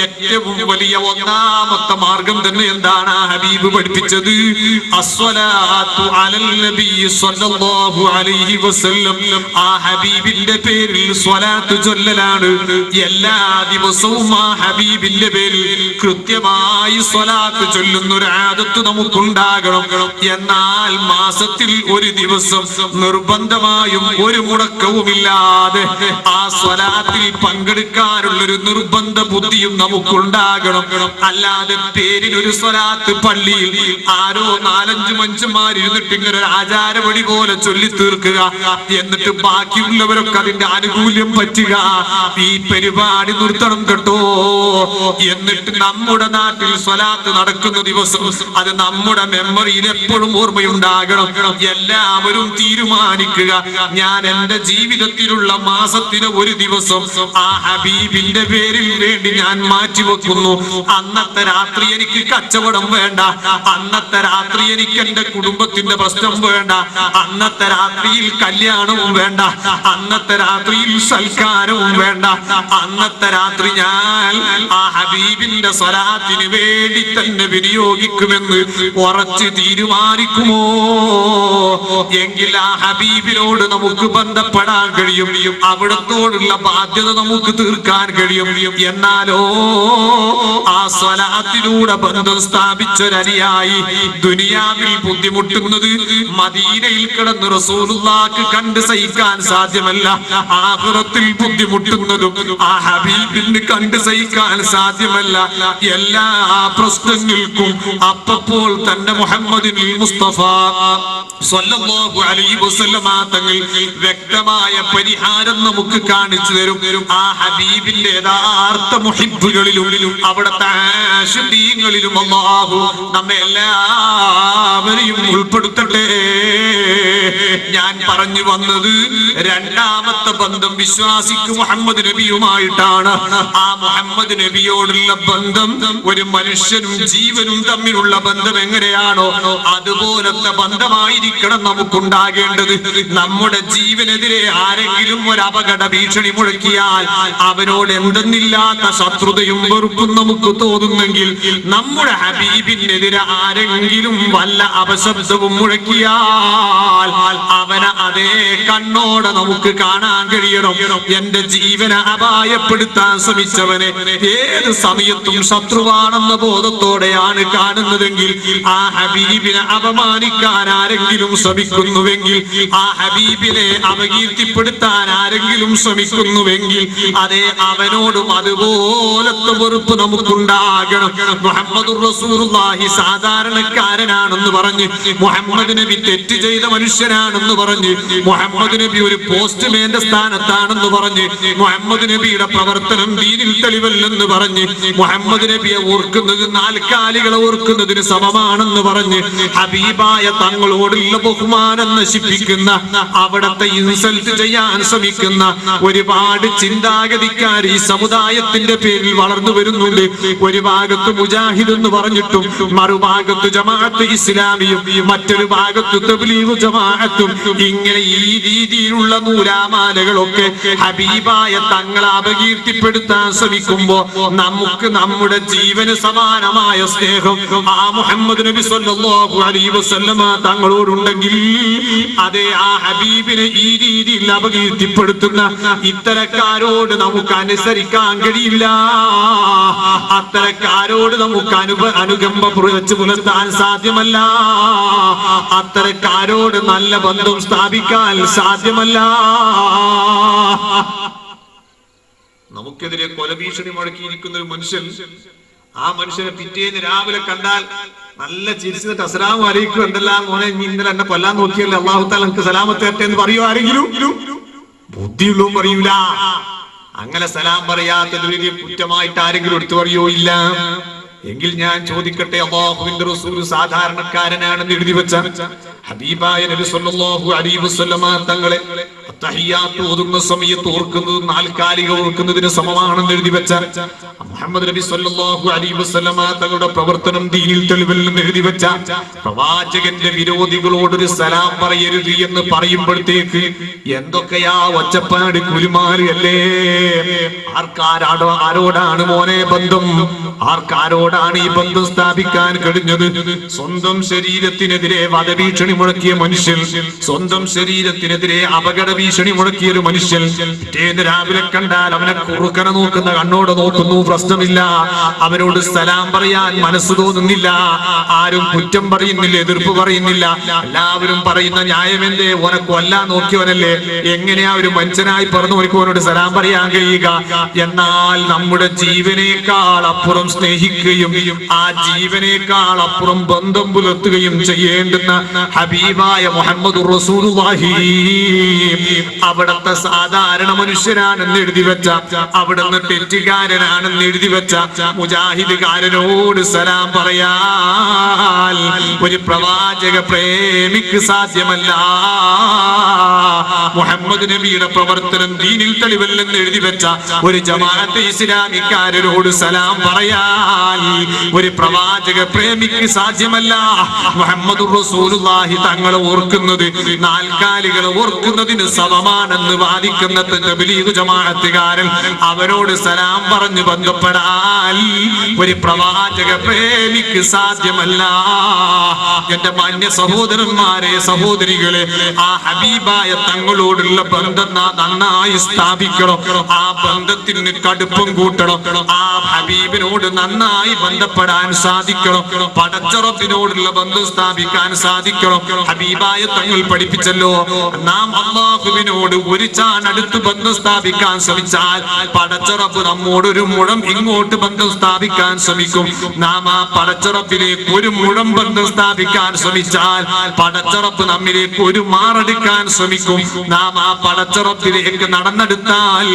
ഏറ്റവും വലിയ ഒന്നാമത്തെ മാർഗം തന്നെ എന്താണ്? ആ ഹബീബ് പഠിപ്പിച്ചത് അസ്സലാത്തു അലൽ നബി സ്വല്ലല്ലാഹു അലൈഹി വസല്ലം. ആ ഹബീബിന്റെ പേരിൽ സ്വലാത്ത് ചൊല്ലലാണ്. എല്ലാ ദിവസവും ആ ഹബീബിന്റെ പേരിൽ കൃത്യമായി സ്വലാത്ത് ചൊല്ലുന്ന ഒരു ആദത്ത് നമുക്കുണ്ടാകണം. എന്നാൽ മാസത്തിൽ ഒരു ദിവസം നിർബന്ധമായും ഒരു മുടക്കവുമില്ലാതെ ആ സ്വലാത്തിൽ പങ്കെടുക്കാനുള്ളൊരു നിർബന്ധ ബുദ്ധിയും നമുക്കുണ്ടാകണം. അല്ലാതെ പേരിനൊരു സ്വലാത്ത് പള്ളിയിൽ ആരോ 4-5 മനുഷ്യന്മാരിരുന്നിട്ട് ഇങ്ങനെ ഒരു ആചാരപടി പോലെ ചൊല്ലി തീർക്കുക, എന്നിട്ട് ബാക്കിയുള്ളവരൊക്കെ അതിന്റെ ആനുകൂല്യം പറ്റുക. ഈ പരിപാടി നിർത്തണം കേട്ടോ. എന്നിട്ട് നമ്മുടെ നാട്ടിൽ സ്വലാത്ത് നടക്കുന്ന ദിവസം അത് നമ്മുടെ മെമ്മറിയിൽ എപ്പോഴും ഓർമ്മയുണ്ടാകണം. എല്ലാവരും തീരുമാനിക്കുക, ഞാൻ എന്റെ ജീവിതത്തിലുള്ള മാസത്തിന് ഒരു ദിവസം ആ ഹബീബിന്റെ പേരിൽ വേണ്ടി ഞാൻ മാറ്റിവെക്കുന്നു. അന്നത്തെ രാത്രി എനിക്ക് കച്ചവടം വേണ്ട, അന്നത്തെ രാത്രി എനിക്ക് എന്റെ കുടുംബത്തിന്റെ പ്രശ്നം വേണ്ട, അന്നത്തെ രാത്രിയിൽ കല്യാണവും വേണ്ട, അന്നത്തെ രാത്രിയിൽ സൽക്കാരവും വേണ്ട, അന്നത്തെ രാത്രി ഞാൻ ആ ഹബീബിന്റെ സ്വലാത്തിന് വേണ്ടി തന്നെ വിനിയോഗിക്കുമെന്ന് ഉറച്ച് തീരുമാനിക്കുമോ? എങ്കിൽ ആ ഹബീബിനോട് നമുക്ക് ബന്ധപ്പെടാൻ കഴിയും, അവിടത്തോടുള്ള ബാധ്യത നമുക്ക് തീർക്കാൻ കഴിയും. എന്നാലോ ആ സ്വലാത്തിലൂടെ ബന്ധം സ്ഥാപിച്ചൊരനിയായി ദുനിയാവിൽ ബുദ്ധിമുട്ടുന്നത് മദീനയിൽ കിടന്ന് റസൂലുള്ളാഹിക്ക് കണ്ട് സഹിക്കാൻ സാധ്യമല്ല. ആഖിറത്തിൽ ബുദ്ധിമുട്ടുന്നതും ആ ഹബീബിന് കണ്ട് സഹിക്കാൻ സാധ്യമല്ല. എല്ലാ പ്രശ്നങ്ങൾക്കും അപ്പോൾ തന്നെ മുഹമ്മദ് മുസ്തഫ സ്വല്ലല്ലാഹു അലൈഹി വസല്ലമ തങ്ങൾ വ്യക്തമായ പരിഹാരം നമുക്ക് കാണിച്ചു തരും. ആ ഹബീബിന്റെ യഥാർത്ഥ മുഹിബ്ബുകളിലും അവിടുത്തെ ആശിഖീങ്ങളിലും അല്ലാഹു നമ്മെ എല്ലാവരെയും ഉൾപ്പെടുത്തട്ടെ. ഞാൻ പറഞ്ഞു വന്നത് രണ്ടാമത്തെ ബന്ധം വിശ്വാസിക്ക് മുഹമ്മദ് നബിയുമായിട്ടാണ്. ആ മുഹമ്മദ് നബിയോടുള്ള ബന്ധം ഒരു മനുഷ്യനും ജീവനും തമ്മിലുള്ള ബന്ധം എങ്ങനെയാണോ അതുപോലത്തെ ബന്ധമായിരിക്കണം നമുക്കുണ്ടാകേണ്ടത്. നമ്മുടെ ജീവനെതിരെ ആരെങ്കിലും ഒരു അപകട ഭീഷണി മുഴക്കിയാൽ അവനോട് എന്തെന്നില്ലാത്ത ശത്രുതയും വെറുപ്പും നമുക്ക് തോന്നുന്നെങ്കിൽ നമ്മുടെ ഹബീബിനെതിരെ ആരെങ്കിലും വല്ല അപശബ്ദവും മുഴക്കിയാൽ അവനെ അതേ കണ്ണോടെ നമുക്ക് കാണാൻ കഴിയണം. എന്റെ ജീവനെ അപായപ്പെടുത്താൻ ശ്രമിച്ചവനെ ഏത് സമയത്തും ശത്രുവാണെന്ന ബോധം ബോധത്തോടെയാണ് കാണുന്നതെങ്കിൽ, ആ ഹബീബിനെ അപമാനിക്കാൻ ആരെങ്കിലും ശ്രമിക്കുന്നുവെങ്കിൽ, ആ ഹബീബിനെ അപകീർത്തിപ്പെടുത്താൻ ആരെങ്കിലും ശ്രമിക്കുന്നുവെങ്കിൽ, അതേ അവനോടും അതുപോലത്തെ വെറുപ്പ് നമുക്കുണ്ടാകണം. മുഹമ്മദുർ റസൂലുള്ളാഹി സാധാരണക്കാരനാണെന്ന് പറഞ്ഞ്, മുഹമ്മദ് നബി തെറ്റ് ചെയ്ത മനുഷ്യനാണെന്ന് പറഞ്ഞ്, മുഹമ്മദ് നബി ഒരു പോസ്റ്റ്മാന്റെ സ്ഥാനത്താണെന്ന് പറഞ്ഞ്, മുഹമ്മദ് നബിയുടെ പ്രവർത്തനം ദീനിൽ തെളിവല്ലെന്ന് പറഞ്ഞ്, മുഹമ്മദ് നബിയെ ഓർക്കുന്നത് നാൽക്കാലികളെ ഓർക്കുന്നതിന് സമമാണെന്ന് പറഞ്ഞ്, ഹബീബായ തങ്ങളോടുള്ള ബഹുമാനം നശിപ്പിക്കുന്ന, അവിടത്തെ ഇൻസൾട്ട് ചെയ്യാൻ ശ്രമിക്കുന്ന ഒരുപാട് ചിന്താഗതിക്കാർ ഈ സമുദായത്തിന്റെ പേരിൽ വളർന്നു വരുന്നുണ്ട്. ഒരു ഭാഗത്ത് മുജാഹിദ് എന്ന് പറഞ്ഞിട്ടും, മറുഭാഗത്ത് ജമാഅത്ത് ഇസ്ലാമിയും, മറ്റൊരു ഭാഗത്ത് തബ്ലീഗ് ജമാഅത്തും, ഇങ്ങനെ ഈ രീതിയിലുള്ള നൂലാമാലകളൊക്കെ ഹബീബായ തങ്ങളെ അപകീർത്തിപ്പെടുത്താൻ ശ്രമിക്കുമ്പോ നമുക്ക് നമ്മുടെ ജീവന് സമാനമായ സ്നേഹം ആ മുഹമ്മദ് നബി സ്വല്ലല്ലാഹു അലൈഹി വസല്ലമ തങ്ങളോടുണ്ടെങ്കിൽ, അതേ ആ ഹബീബിനെ ഈ രീതിയിൽ അപകീർത്തിപ്പെടുത്തുന്ന ഇത്തരക്കാരോട് നമുക്ക് അനുസരിക്കാൻ കഴിയില്ല. അത്തരക്കാരോട് നമുക്ക് അനുകമ്പ വെച്ച് പുലർത്താൻ സാധ്യമല്ല. അത്തരക്കാരോട് നല്ല ബന്ധം സ്ഥാപിക്കാൻ സാധ്യമല്ല. നമുക്കെതിരെ കൊലഭീഷണി മുഴക്കിയിരിക്കുന്ന ഒരു മനുഷ്യൻ, ആ മനുഷ്യനെ പിറ്റേന്ന് രാവിലെ കണ്ടാൽ നല്ല ചിരിച്ചിട്ട് അസ്സലാമു അലൈക്കും, എന്തെല്ലാം മോനെ നീ ഇന്നലെ എന്നെ കൊല്ലാൻ നോക്കിയല്ലേ, അല്ലാഹു തആല എനിക്ക് സലാമത്ത് തരട്ടെ എന്ന് പറയോ ആരെങ്കിലും? ബുദ്ധിയുള്ളൂ പറയൂല. അങ്ങനെ സലാം പറയാത്തത് വലിയ കുറ്റമായിട്ട് ആരെങ്കിലും എടുത്തു പറയോ? ഇല്ല. എങ്കിൽ ഞാൻ ചോദിക്കട്ടെ, അല്ലാഹുവിന്റെ റസൂൽ സാധാരണക്കാരനാണെന്ന് എഴുതി വെച്ച ഹബീബായ നബി സല്ലല്ലാഹു അലൈഹി വസല്ലമ തങ്ങളെ തഹിയ്യാത്ത് ഓതുന്ന സമയത്ത് ഓർക്കുന്നത് നാൽക്കാലിക ഓർക്കുന്നതിന് സമമാണെന്ന് എഴുതി വെച്ച മുഹമ്മദ് നബി സല്ലല്ലാഹു അലൈഹി വസല്ലമ തങ്ങളുടെ പ്രവർത്തനം ദീനിൽ തെളിവല്ലെന്ന് എഴുതി വെച്ച പ്രവാചകന്റെ വിരോധികളോടൊരു സലാം പറയരുത് എന്ന് പറയുമ്പോഴത്തേക്ക് എന്തൊക്കെയാ ഒച്ചപ്പാട് കുലുമാല് അല്ലേ? ആരോടാണ് മോനെ ബന്ധം? ആർക്കാരോടാണ് ഈ ബന്ധം സ്ഥാപിക്കാൻ കഴിഞ്ഞത്? സ്വന്തം ശരീരത്തിനെതിരെ വധഭീഷണി മുഴക്കിയ മനുഷ്യൻ, സ്വന്തം ശരീരത്തിനെതിരെ അപകട ഭീഷണി മുഴക്കിയ ഒരു മനുഷ്യൻ, പിറ്റേന്ന് രാവിലെ കണ്ടാൽ അവനെ കുറുക്കനെ നോക്കുന്ന കണ്ണോട് നോക്കുന്നു, പ്രശ്നമില്ല. അവരോട് സലാം പറയാൻ മനസ്സ് തോന്നുന്നില്ല. ആരും കുറ്റം പറയുന്നില്ല, എതിർപ്പ് പറയുന്നില്ല. എല്ലാവരും പറയുന്ന ന്യായമെന്തേ? ഓനെ കൊല്ലാൻ നോക്കിയവനല്ലേ, എങ്ങനെയാ ഒരു മനുഷ്യനായി പറഞ്ഞു ഓനോട് സലാം പറയാൻ കഴിയുക? എന്നാൽ നമ്മുടെ ജീവനേക്കാൾ അപ്പുറം സ്നേഹിക്കുകയും ആ ജീവനേക്കാൾ അപ്പുറം ബന്ധം പുലർത്തുകയും ചെയ്യേണ്ടുന്ന ഹബീബായ മുഹമ്മദുർ റസൂലുള്ളാഹി, അവിടത്തെ സാധാരണ മനുഷ്യനാണെന്ന് എഴുതി വെച്ച, അവിടുന്ന് തെറ്റുകാരനാണെന്ന് എഴുതി വെച്ച മുജാഹിദുകാരനോട് സലാം പറയാൻ ഒരു പ്രവാചക പ്രേമിക്ക് സാധ്യമല്ല. മുഹമ്മദ് നബിയുടെ പ്രവർത്തനം ദീനിൽ തെളിവല്ലെന്ന് എഴുതി വെച്ച ഒരു ജമാഅത്തെ ഇസ്ലാമിക്കാരനോട് സലാം പറയാൻ ഒരു പ്രവാചക പ്രേമിക്ക് സാധ്യമല്ല. മുഹമ്മദുർ റസൂലുള്ളാഹി തങ്ങളെ ഓർക്കുന്നത് നാൽക്കാലികളെ ഓർക്കുന്നതിന് സമമാണെന്ന് വാദിക്കുന്ന തബ്ലീഗ് ജമാഅത്തുകാരൻ അവരോട് സലാം പറഞ്ഞു ബന്ധപ്പെടാൻ ഒരു പ്രവാചക പ്രേമിക്ക് സാധ്യമല്ല. എന്റെ മാന്യ സഹോദരന്മാരെ, സഹോദരികളെ, ആ ഹബീബായ തങ്ങളോടുള്ള ബന്ധം നന്നായി സ്ഥാപിക്കണം. ആ ബന്ധത്തിന് കടുപ്പം കൂട്ടണം. ആ ഹബീബിനോട് നന്നായി ബന്ധപ്പെടാൻ സാധിക്കണം. പടച്ച റബ്ബിനോടുള്ള ബന്ധം സ്ഥാപിക്കാൻ സാധിക്കണം. ഹബീബായ തങ്ങൾ പഠിപ്പിച്ചല്ലോ, നാം അല്ലാഹുവിനോട് ഒരു ചാൺ അടുത്ത് ബന്ധം സ്ഥാപിക്കാൻ ശ്രമിച്ചാൽ പടച്ച റബ്ബ് നമ്മോട് ഒരു മുഴം ഇങ്ങോട്ട് ബന്ധം സ്ഥാപിക്കാൻ ശ്രമിക്കും. നാം ആ പടച്ച റബ്ബിലേക്ക് ഒരു മുഴം ബന്ധം സ്ഥാപിക്കാൻ ശ്രമിച്ചാൽ പടച്ച റബ്ബ് നമ്മിലേക്ക് ഒരു മാറെടുക്കാൻ ശ്രമിക്കും. നാം ആ പടച്ച റബ്ബിലേക്ക് നടന്നെടുത്താൽ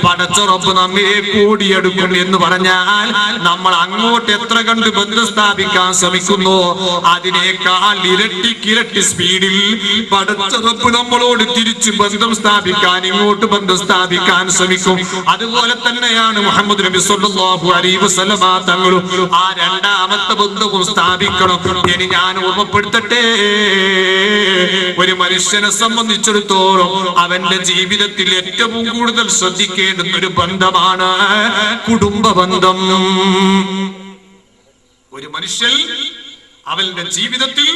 പടച്ച റബ്ബ് നമ്മിലേക്ക് കൂടിയെടുക്കും. എന്ന് പറഞ്ഞാൽ നമ്മൾ അങ്ങോട്ട് എത്ര കണ്ട് ബന്ധം സ്ഥാപിക്കാൻ ശ്രമിക്കുന്നു, അതിനേക്കാൾ ഇരട്ടിക്കിരട്ടി സ്പീഡിൽ പടച്ച റബ്ബ് നമ്മളോട് തിരിച്ച് ബന്ധം സ്ഥാപിക്കാൻ, ഇങ്ങോട്ട് ബന്ധം സ്ഥാപിക്കാൻ ശ്രമിക്കും. അതുപോലെ തന്നെയാണ് മുഹമ്മദ് നബി സല്ലല്ലാഹു അലൈഹി വസല്ലമ തങ്ങളും ആ രണ്ടാമത്തെ ബന്ധവും സ്ഥാപിക്കണം. ഇനി ഞാൻ ഓർമ്മപ്പെടുത്തട്ടെ, ഒരു മനുഷ്യനെ സംബന്ധിച്ചിടത്തോളം അവന്റെ ജീവിതത്തിൽ ഏറ്റവും കൂടുതൽ ശ്രദ്ധിക്കേണ്ടുന്ന ഒരു ബന്ധമാണ് കുടുംബ ബന്ധം. ഒരു മനുഷ്യൻ അവന്റെ ജീവിതത്തിൽ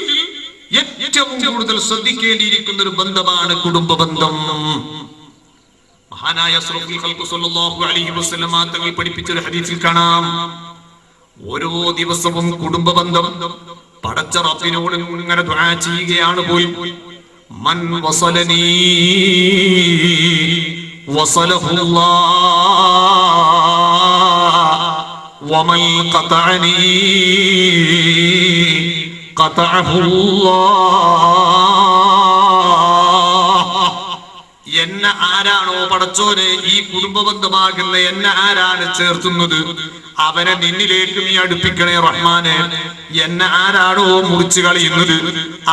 ഏറ്റവും കൂടുതൽ ശ്രദ്ധിക്കേണ്ടിയിരിക്കുന്ന ഒരു ബന്ധമാണ് കുടുംബ ബന്ധം. മഹാനായ അഷ്റഫുൽ ഖൽഖ് സല്ലല്ലാഹു അലൈഹി വസല്ലമ തങ്ങൾ പഠിപ്പിച്ച ഒരു ഹദീസിൽ കാണാം, ഓരോ ദിവസവും കുടുംബ ബന്ധം പടച്ച റബ്ബിനോട് ഇങ്ങനെ ദുആ ചെയ്യുകയാണ്. പോയി മൻ വസലനീ വസലഹുല്ലാഹ് വമൻ ഖതഅനീ ഖതഅഹുല്ലാഹ്. എന്നെ ആരാണോ പടച്ചോനെ ഈ കുടുംബബന്ധമാകുന്ന എന്നെ ആരാണ് ചേർത്തുന്നത് അവനെ നിന്നിലേക്ക് നീ അടുപ്പിക്കണേ റഹ്മാനെ. എന്നെ ആരാണോ മുറിച്ചു കളയുന്നത്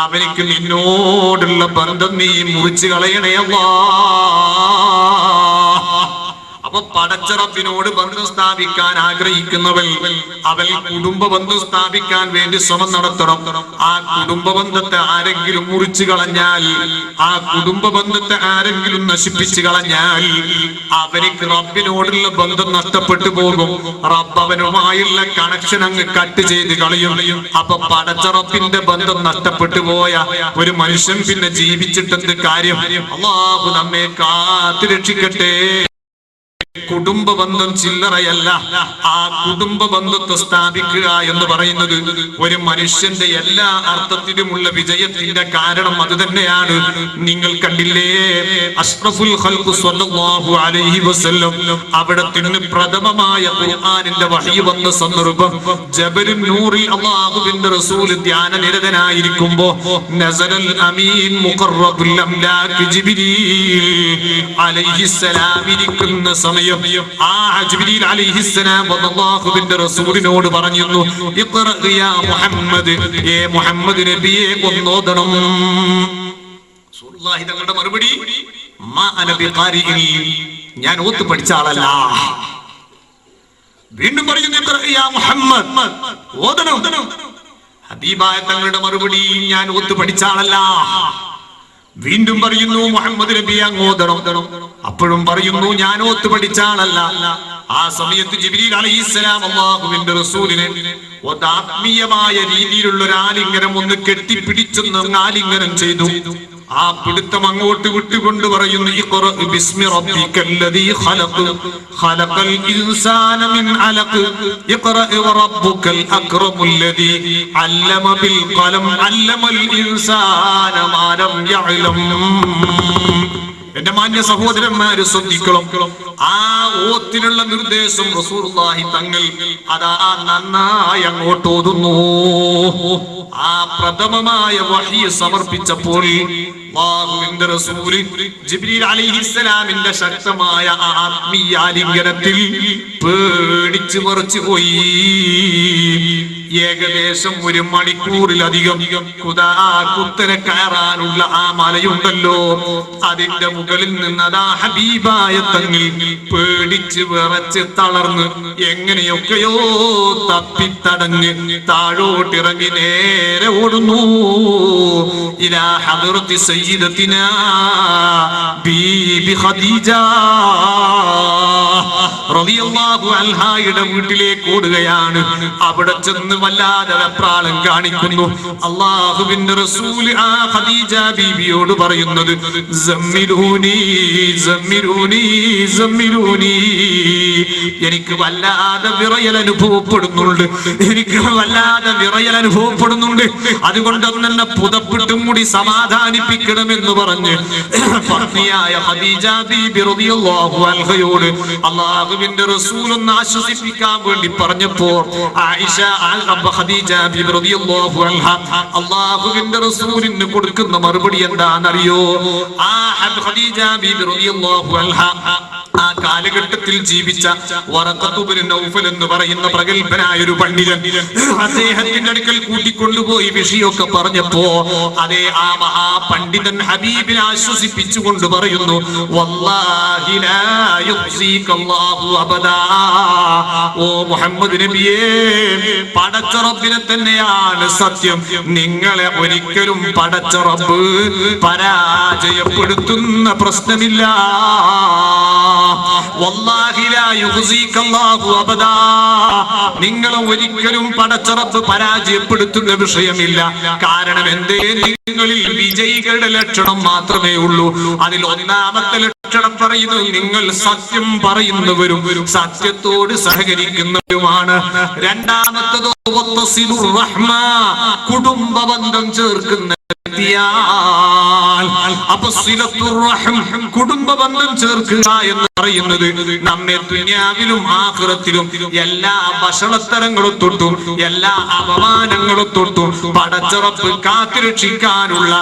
അവനിക്ക് നിന്നോടുള്ള ബന്ധം നീ മുറിച്ചു കളയണേ അല്ലാഹ്. അപ്പൊ പടച്ച റബ്ബിനോട് ബന്ധം സ്ഥാപിക്കാൻ ആഗ്രഹിക്കുന്നവൾ അവൾ കുടുംബ ബന്ധം സ്ഥാപിക്കാൻ വേണ്ടി ശ്രമം നടത്തണം. ആ കുടുംബ ബന്ധത്തെ ആരെങ്കിലും മുറിച്ചു കളഞ്ഞാൽ, ആ കുടുംബ ബന്ധത്തെ ആരെങ്കിലും നശിപ്പിച്ചു കളഞ്ഞാൽ അവർക്ക് റബ്ബിനോടുള്ള ബന്ധം നഷ്ടപ്പെട്ടു പോകും. റബ്ബ് അവനുമായുള്ള കണക്ഷൻ അങ്ങ് കട്ട് ചെയ്ത് കളയും. അപ്പൊ പടച്ച റബ്ബിന്റെ ബന്ധം നഷ്ടപ്പെട്ടു പോയ ഒരു മനുഷ്യൻ പിന്നെ ജീവിച്ചിട്ടെന്ത് കാര്യം? അല്ലാഹു നമ്മെ കാത്തു രക്ഷിക്കട്ടെ. കുടുംബ ബന്ധം ചില്ലറയല്ല. ആ കുടുംബ ബന്ധത്തെ സ്ഥാപിക്കുക എന്ന് പറയുന്നത് ഒരു മനുഷ്യന്റെ എല്ലാ അർത്ഥത്തിലുമുള്ള വിജയത്തിന്റെ കാരണം അത് തന്നെയാണ്. നിങ്ങൾ കണ്ടില്ലേ, അഷ്റഫുൽ ഖൽഖ് സ്വല്ലല്ലാഹു അലൈഹി വസല്ലം അവിടത്തിന് പ്രഥമമായ ഖുർആനിന്റെ വഹയി വന്ന സന്ദർഭം ജബലുൻ നൂറിൽ അല്ലാഹുവിന്റെ റസൂൽ ധ്യാനനിരതനായിരിക്കുമ്പോ നസലൽ അമീൻ മുഖറബുൽ അംലാക് ജിബ്രീൽ അലൈഹിസ്സലാം ഇരിക്കുന്ന സമയം ആ ജിബ്രീൽ അലൈഹിസ്സലാം അല്ലാഹുവിന്റെ റസൂലിനോട് പറഞ്ഞു, ഇഖ്റ യാ മുഹമ്മദ്, ഏ മുഹമ്മദ് നബിയെ ഒന്നോദണം. റസൂലുള്ളാഹി തങ്ങളുടെ മറുപടി, മാ അന ബിഖാരിഇൻ, ഞാൻ ഓത്ത് പഠിച്ച ആളല്ല. വീണ്ടും പറയുന്നു, ഇഖ്റ യാ മുഹമ്മദ്, ഓതണം. ഹബീബായ തങ്ങളുടെ മറുപടി, ഞാൻ ഓത്ത് പഠിച്ച ആളല്ല. വീണ്ടും പറയുന്നു, മുഹമ്മദ് നബി അങ്ങോദണം. അപ്പോഴും പറയുന്നു, ഞാൻ ഓത്ത് പഠിച്ച ആളല്ല. ആ സമയത്ത് ജിബ്രീൽ അലൈഹിസ്സലാം അല്ലാഹുവിന്റെ റസൂലിനെ ആത്മീയമായ രീതിയിലുള്ള ഒരു ആലിംഗനം ഒന്ന് കെട്ടിപ്പിടിച്ചൊന്ന് ആലിംഗനം ചെയ്തു. ആ പിടുത്തം അങ്ങോട്ട് വിട്ടുകൊണ്ട് പറയുന്നു, ഇഖ്റ ബിസ്മി റബ്ബിക്കല്ലദീ ഖലഖ് ഖലഖൽ ഇൻസാന മിൻ അലഖ് ഇഖ്റ വറബ്ബുക്കൽ അക്രമുല്ലദീ അല്ലമ ബിൽ ഖലം അല്ലമൽ ഇൻസാന മാ ലം യഅലം. എന്റെ മാന്യ സഹോദരന്മാര് ശ്രദ്ധിക്കണം. ആ ഓത്തിനുള്ള നിർദ്ദേശം റസൂലുള്ളാഹി തങ്ങൾ അതാ നന്നായി അങ്ങോട്ട് ഓതുന്നു. ആ പ്രഥമമായ വഹി സമർപ്പിച്ചപ്പോൾ അല്ലാഹുവിന്റെ റസൂൽ ജിബ്രീൽ അലൈഹിസ്സലാമിന്റെ ശക്തമായ ആത്മീയ ആലിംഗനത്തിൽ പേടിച്ചു മറിച്ചു പോയി. ഏകദേശം 1 മണിക്കൂറിലധികം കുത്തനെ കയറാനുള്ള ആ മലയുണ്ടല്ലോ, അതിന്റെ മുകളിൽ നിന്നതാ ഹബീബായ തങ്ങൾ പേടിച്ച് വിറച്ച് തളർന്ന് എങ്ങനെയൊക്കെയോ തപ്പിത്തടഞ്ഞ് താഴോട്ടിറങ്ങി നേരെ ഓടുന്നു. ഇലാ ഹദ്റത്തി സയ്യിദത്തിനാ ബീബി ഖദീജ റളിയല്ലാഹു അൻഹായുടെ വീട്ടിലേക്ക് ഓടുകയാണ്. അവിടെ ചെന്ന് വല്ലാതെ വെപ്രാളം കാണിക്കുന്നു. അല്ലാഹുവിന്റെ റസൂൽ ആ ഖദീജ ബീബിയോട് പറയുന്നത്, സമ്മിലൂനി സമ്മിലൂനി സമ്മിലൂനി, എനിക്ക് വല്ലാതെ വിറയൽ അനുഭവപ്പെടുന്നുണ്ട്, എനിക്ക് വല്ലാതെ വിറയൽ അനുഭവപ്പെടുന്നുണ്ട്, അതുകൊണ്ടൊന്നും എന്നെ പുതപ്പിട്ടും കൂടി സമാധാനിപ്പിക്കണമെന്ന് പറഞ്ഞ് പത്നിയായ ഖദീജ ബീബി റളിയല്ലാഹു അൻഹയോട് അല്ലാഹുവിന്റെ റസൂൽ ഒന്ന് ആശ്വസിപ്പിക്കാൻ വേണ്ടി പറഞ്ഞപ്പോ ആയിഷ ഖദീജ ബീബി റളിയല്ലാഹു അൻഹ അല്ലാഹുവിന്റെ റസൂലിന് കൊടുക്കുന്ന മറുപടി എന്താണെന്നറിയോ? ആ ഖദീജ ബീബി റളിയല്ലാഹു അൻഹ ആ കാലഘട്ടത്തിൽ ജീവിച്ച വറഖത്ത് ഇബ്നു നൗഫൽ എന്ന് പറയുന്ന പ്രഗൽഭനായ ഒരു പണ്ഡിതൻ അദ്ദേഹത്തിന്റെ അടുക്കൽ കൂട്ടിക്കൊണ്ടുപോയി വിഷയമൊക്കെ പറഞ്ഞപ്പോ അതേ ആ മഹാപണ്ഡിതൻ ഹബീബിനെ ആശ്വസിപ്പിച്ചുകൊണ്ട് പറയുന്നു, വല്ലാഹി ലാ യുഖ്സികല്ലാഹു അബദാ, ഓ മുഹമ്മദ് നബിയേ, പടച്ച റബ്ബിനെ തന്നെയാണ് സത്യം, നിങ്ങളെ ഒരിക്കലും പടച്ച റബ്ബ് പരാജയപ്പെടുത്തുന്ന പ്രശ്നമില്ല. വല്ലാഹി ലാ യുഖ്സികല്ലാഹു അബദാ. നിങ്ങളെ ഒരിക്കലും പടച്ച റബ്ബ് പരാജയപ്പെടുത്തുന്ന വിഷയമില്ല. കാരണം എന്തേ? നിങ്ങളിൽ വിജയികളുടെ ലക്ഷണം മാത്രമേ ഉള്ളൂ. അതിൽ ഒന്നാമത്തെ ലക്ഷണം പറയുന്നത് നിങ്ങൾ സത്യം പറയുന്നവരും സത്യത്തോട് സഹകരിക്കുന്നവരുമാണ്. രണ്ടാമത്തതോ കുടുംബ ബന്ധം ചേർക്കുന്ന കുടുംബ ബന്ധം ചേർക്കുക എന്ന് പറയുന്നത് നമ്മെ ദുനിയാവിലും ആഖിറത്തിലും എല്ലാ ഭക്ഷണത്തരങ്ങളും തൊട്ടും എല്ലാ അപമാനങ്ങളും തൊട്ടും പടച്ച റബ്ബ് കാത്തുരക്ഷിക്കാനുള്ള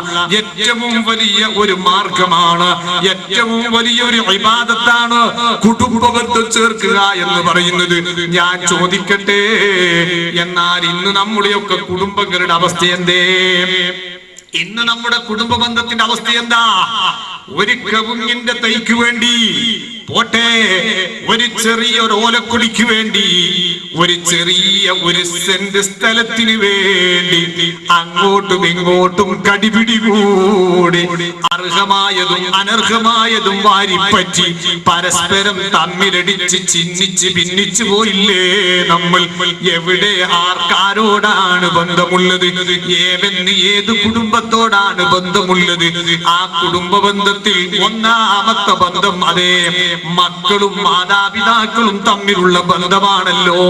ഏറ്റവും വലിയ ഒരു മാർഗമാണ്. ഏറ്റവും വലിയൊരു ഇബാദത്താണ് കുടുംബ ബന്ധം ചേർക്കുക എന്ന് പറയുന്നത്. ഞാൻ ചോദിക്കട്ടെ, എന്നാൽ ഇന്ന് നമ്മുടെയൊക്കെ കുടുംബങ്ങളുടെ അവസ്ഥ എന്തേ? ഇന്ന് നമ്മുടെ കുടുംബ ബന്ധത്തിന്റെ അവസ്ഥ എന്താ? ഒരു കവുങ്ങിന്റെ തൈക്ക് വേണ്ടി പോട്ടെ, ഒരു ചെറിയൊരു ഓലക്കൊടിക്ക് വേണ്ടി, ഒരു ചെറിയ ഒരു സെന്റ് സ്ഥലത്തിന് വേണ്ടി അങ്ങോട്ടും ഇങ്ങോട്ടും കടിപിടി കൂടി അർഹമായതും അനർഹമായതും വാരിപ്പറ്റി പരസ്പരം തമ്മിലടിച്ച് ചിന്നിച്ച് ഭിന്നിച്ചു പോയില്ലേ നമ്മൾ? എവിടെ ആർക്കാരോടാണ് ബന്ധമുള്ളത്? ഏത് കുടുംബത്തോടാണ് ബന്ധമുള്ളത്? ആ കുടുംബ ബന്ധത്തിൽ ഒന്നാമത്തെ ബന്ധം അതേ മക്കളും മാതാപിതാക്കളും തമ്മിലുള്ള ബന്ധമാണല്ലോ.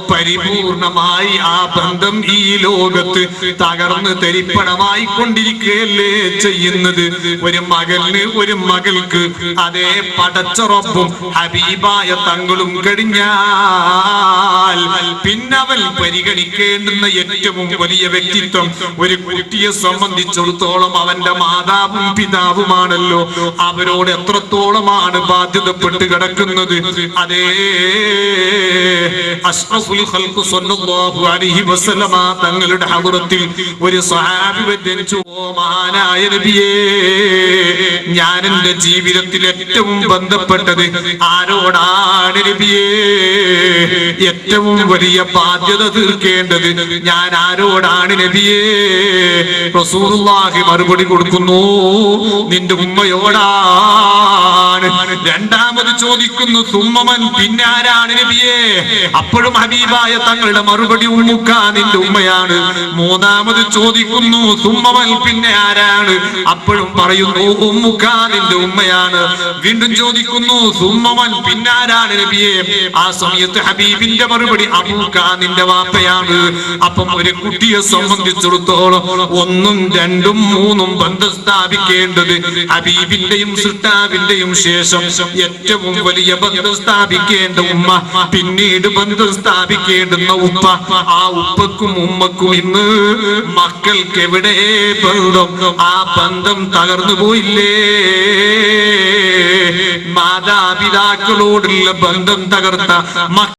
പരിപൂർണമായി ആ ബന്ധം ഈ ലോകത്ത് തകർന്ന് തരിപ്പണമായി കൊണ്ടിരിക്കുകയല്ലേ ചെയ്യുന്നത്? ഒരു മകന് ഒരു മകൾക്ക് അതേ പടച്ച റബ്ബും ഹബീബായ തങ്ങളും കഴിഞ്ഞാൽ പിന്നവൻ പരിഗണിക്കേണ്ടുന്ന ഏറ്റവും വലിയ വ്യക്തിത്വം ഒരു കുട്ടിയെ സംബന്ധിച്ചിടത്തോളം അവന്റെ മാതാവും പിതാവുമാണല്ലോ. അവരോട് എത്രത്തോളമാണ് ബാധ്യതപ്പെട്ട് കിടക്കുന്നത്? അതേ അഷ്റഫുൽ ഖൽഖ് സ്വല്ലല്ലാഹു അലൈഹി വസല്ലമ തങ്ങളുടെ ഹദ്റത്തിൽ ഒരു സ്വഹാബി വന്നിച്ചു, ഓ മഹാനായ നബിയേ, ഞാൻ എന്റെ ജീവിതത്തിൽ ഏറ്റവും ബന്ധപ്പെട്ടത് ആരോടാണ് നബിയേ? ഏറ്റവും വലിയ ബാധ്യത തീർക്കേണ്ടത് ഞാൻ ആരോടാണ് നബിയേ? റസൂലുള്ളാഹി മറുപടി കൊടുക്കുന്നു, നിന്റെ ഉമ്മയോടാണ്. രണ്ടാമത് ചോദിക്കുന്നു, സുമ്മമൻ, പിന്നെ ആരാണ് നബിയേ? അപ്പോഴും ഹബീബായ തങ്ങളുടെ മറുപടി, ഉമ്മുക്ക, നിന്റെ ഉമ്മയാണ്. മൂന്നാമത് ചോദിക്കുന്നു, സുമ്മമൻ, പിന്നെ ആരാണ്? അപ്പോഴും പറയുന്നു, ഉമ്മുക്ക, നിന്റെ ഉമ്മയാണ്. വീണ്ടും ചോദിക്കുന്നു, സുമ്മമൻ, പിന്നെ ആരാണ് നബിയേ? ആ സമയത്ത് ഹബീബിന്റെ മറുപടി, അബൂക്ക, നിന്റെ വാപ്പയാണ്. അപ്പം ഒരു കുട്ടിയെ സംബന്ധിച്ചിടത്തോളം ഒന്നും രണ്ടും മൂന്നും ബന്ധം സ്ഥാപിക്കേണ്ടത് ഹബീബിന്റെയും സൃഷ്ടാവിന്റെയും ശേഷം ഏറ്റവും വലിയ ബന്ധം സ്ഥാപിക്കേണ്ട ഉമ്മ, പിന്നീട് ബന്ധം സ്ഥാപിക്കേണ്ടുന്ന ഉപ്പ. ആ ഉപ്പക്കും ഉമ്മക്കും ഇന്ന് മക്കൾക്ക് എവിടെ ബന്ധം? ആ ബന്ധം തകർന്നു പോയില്ലേ? മാതാപിതാക്കളോടുള്ള ബന്ധം തകർത്ത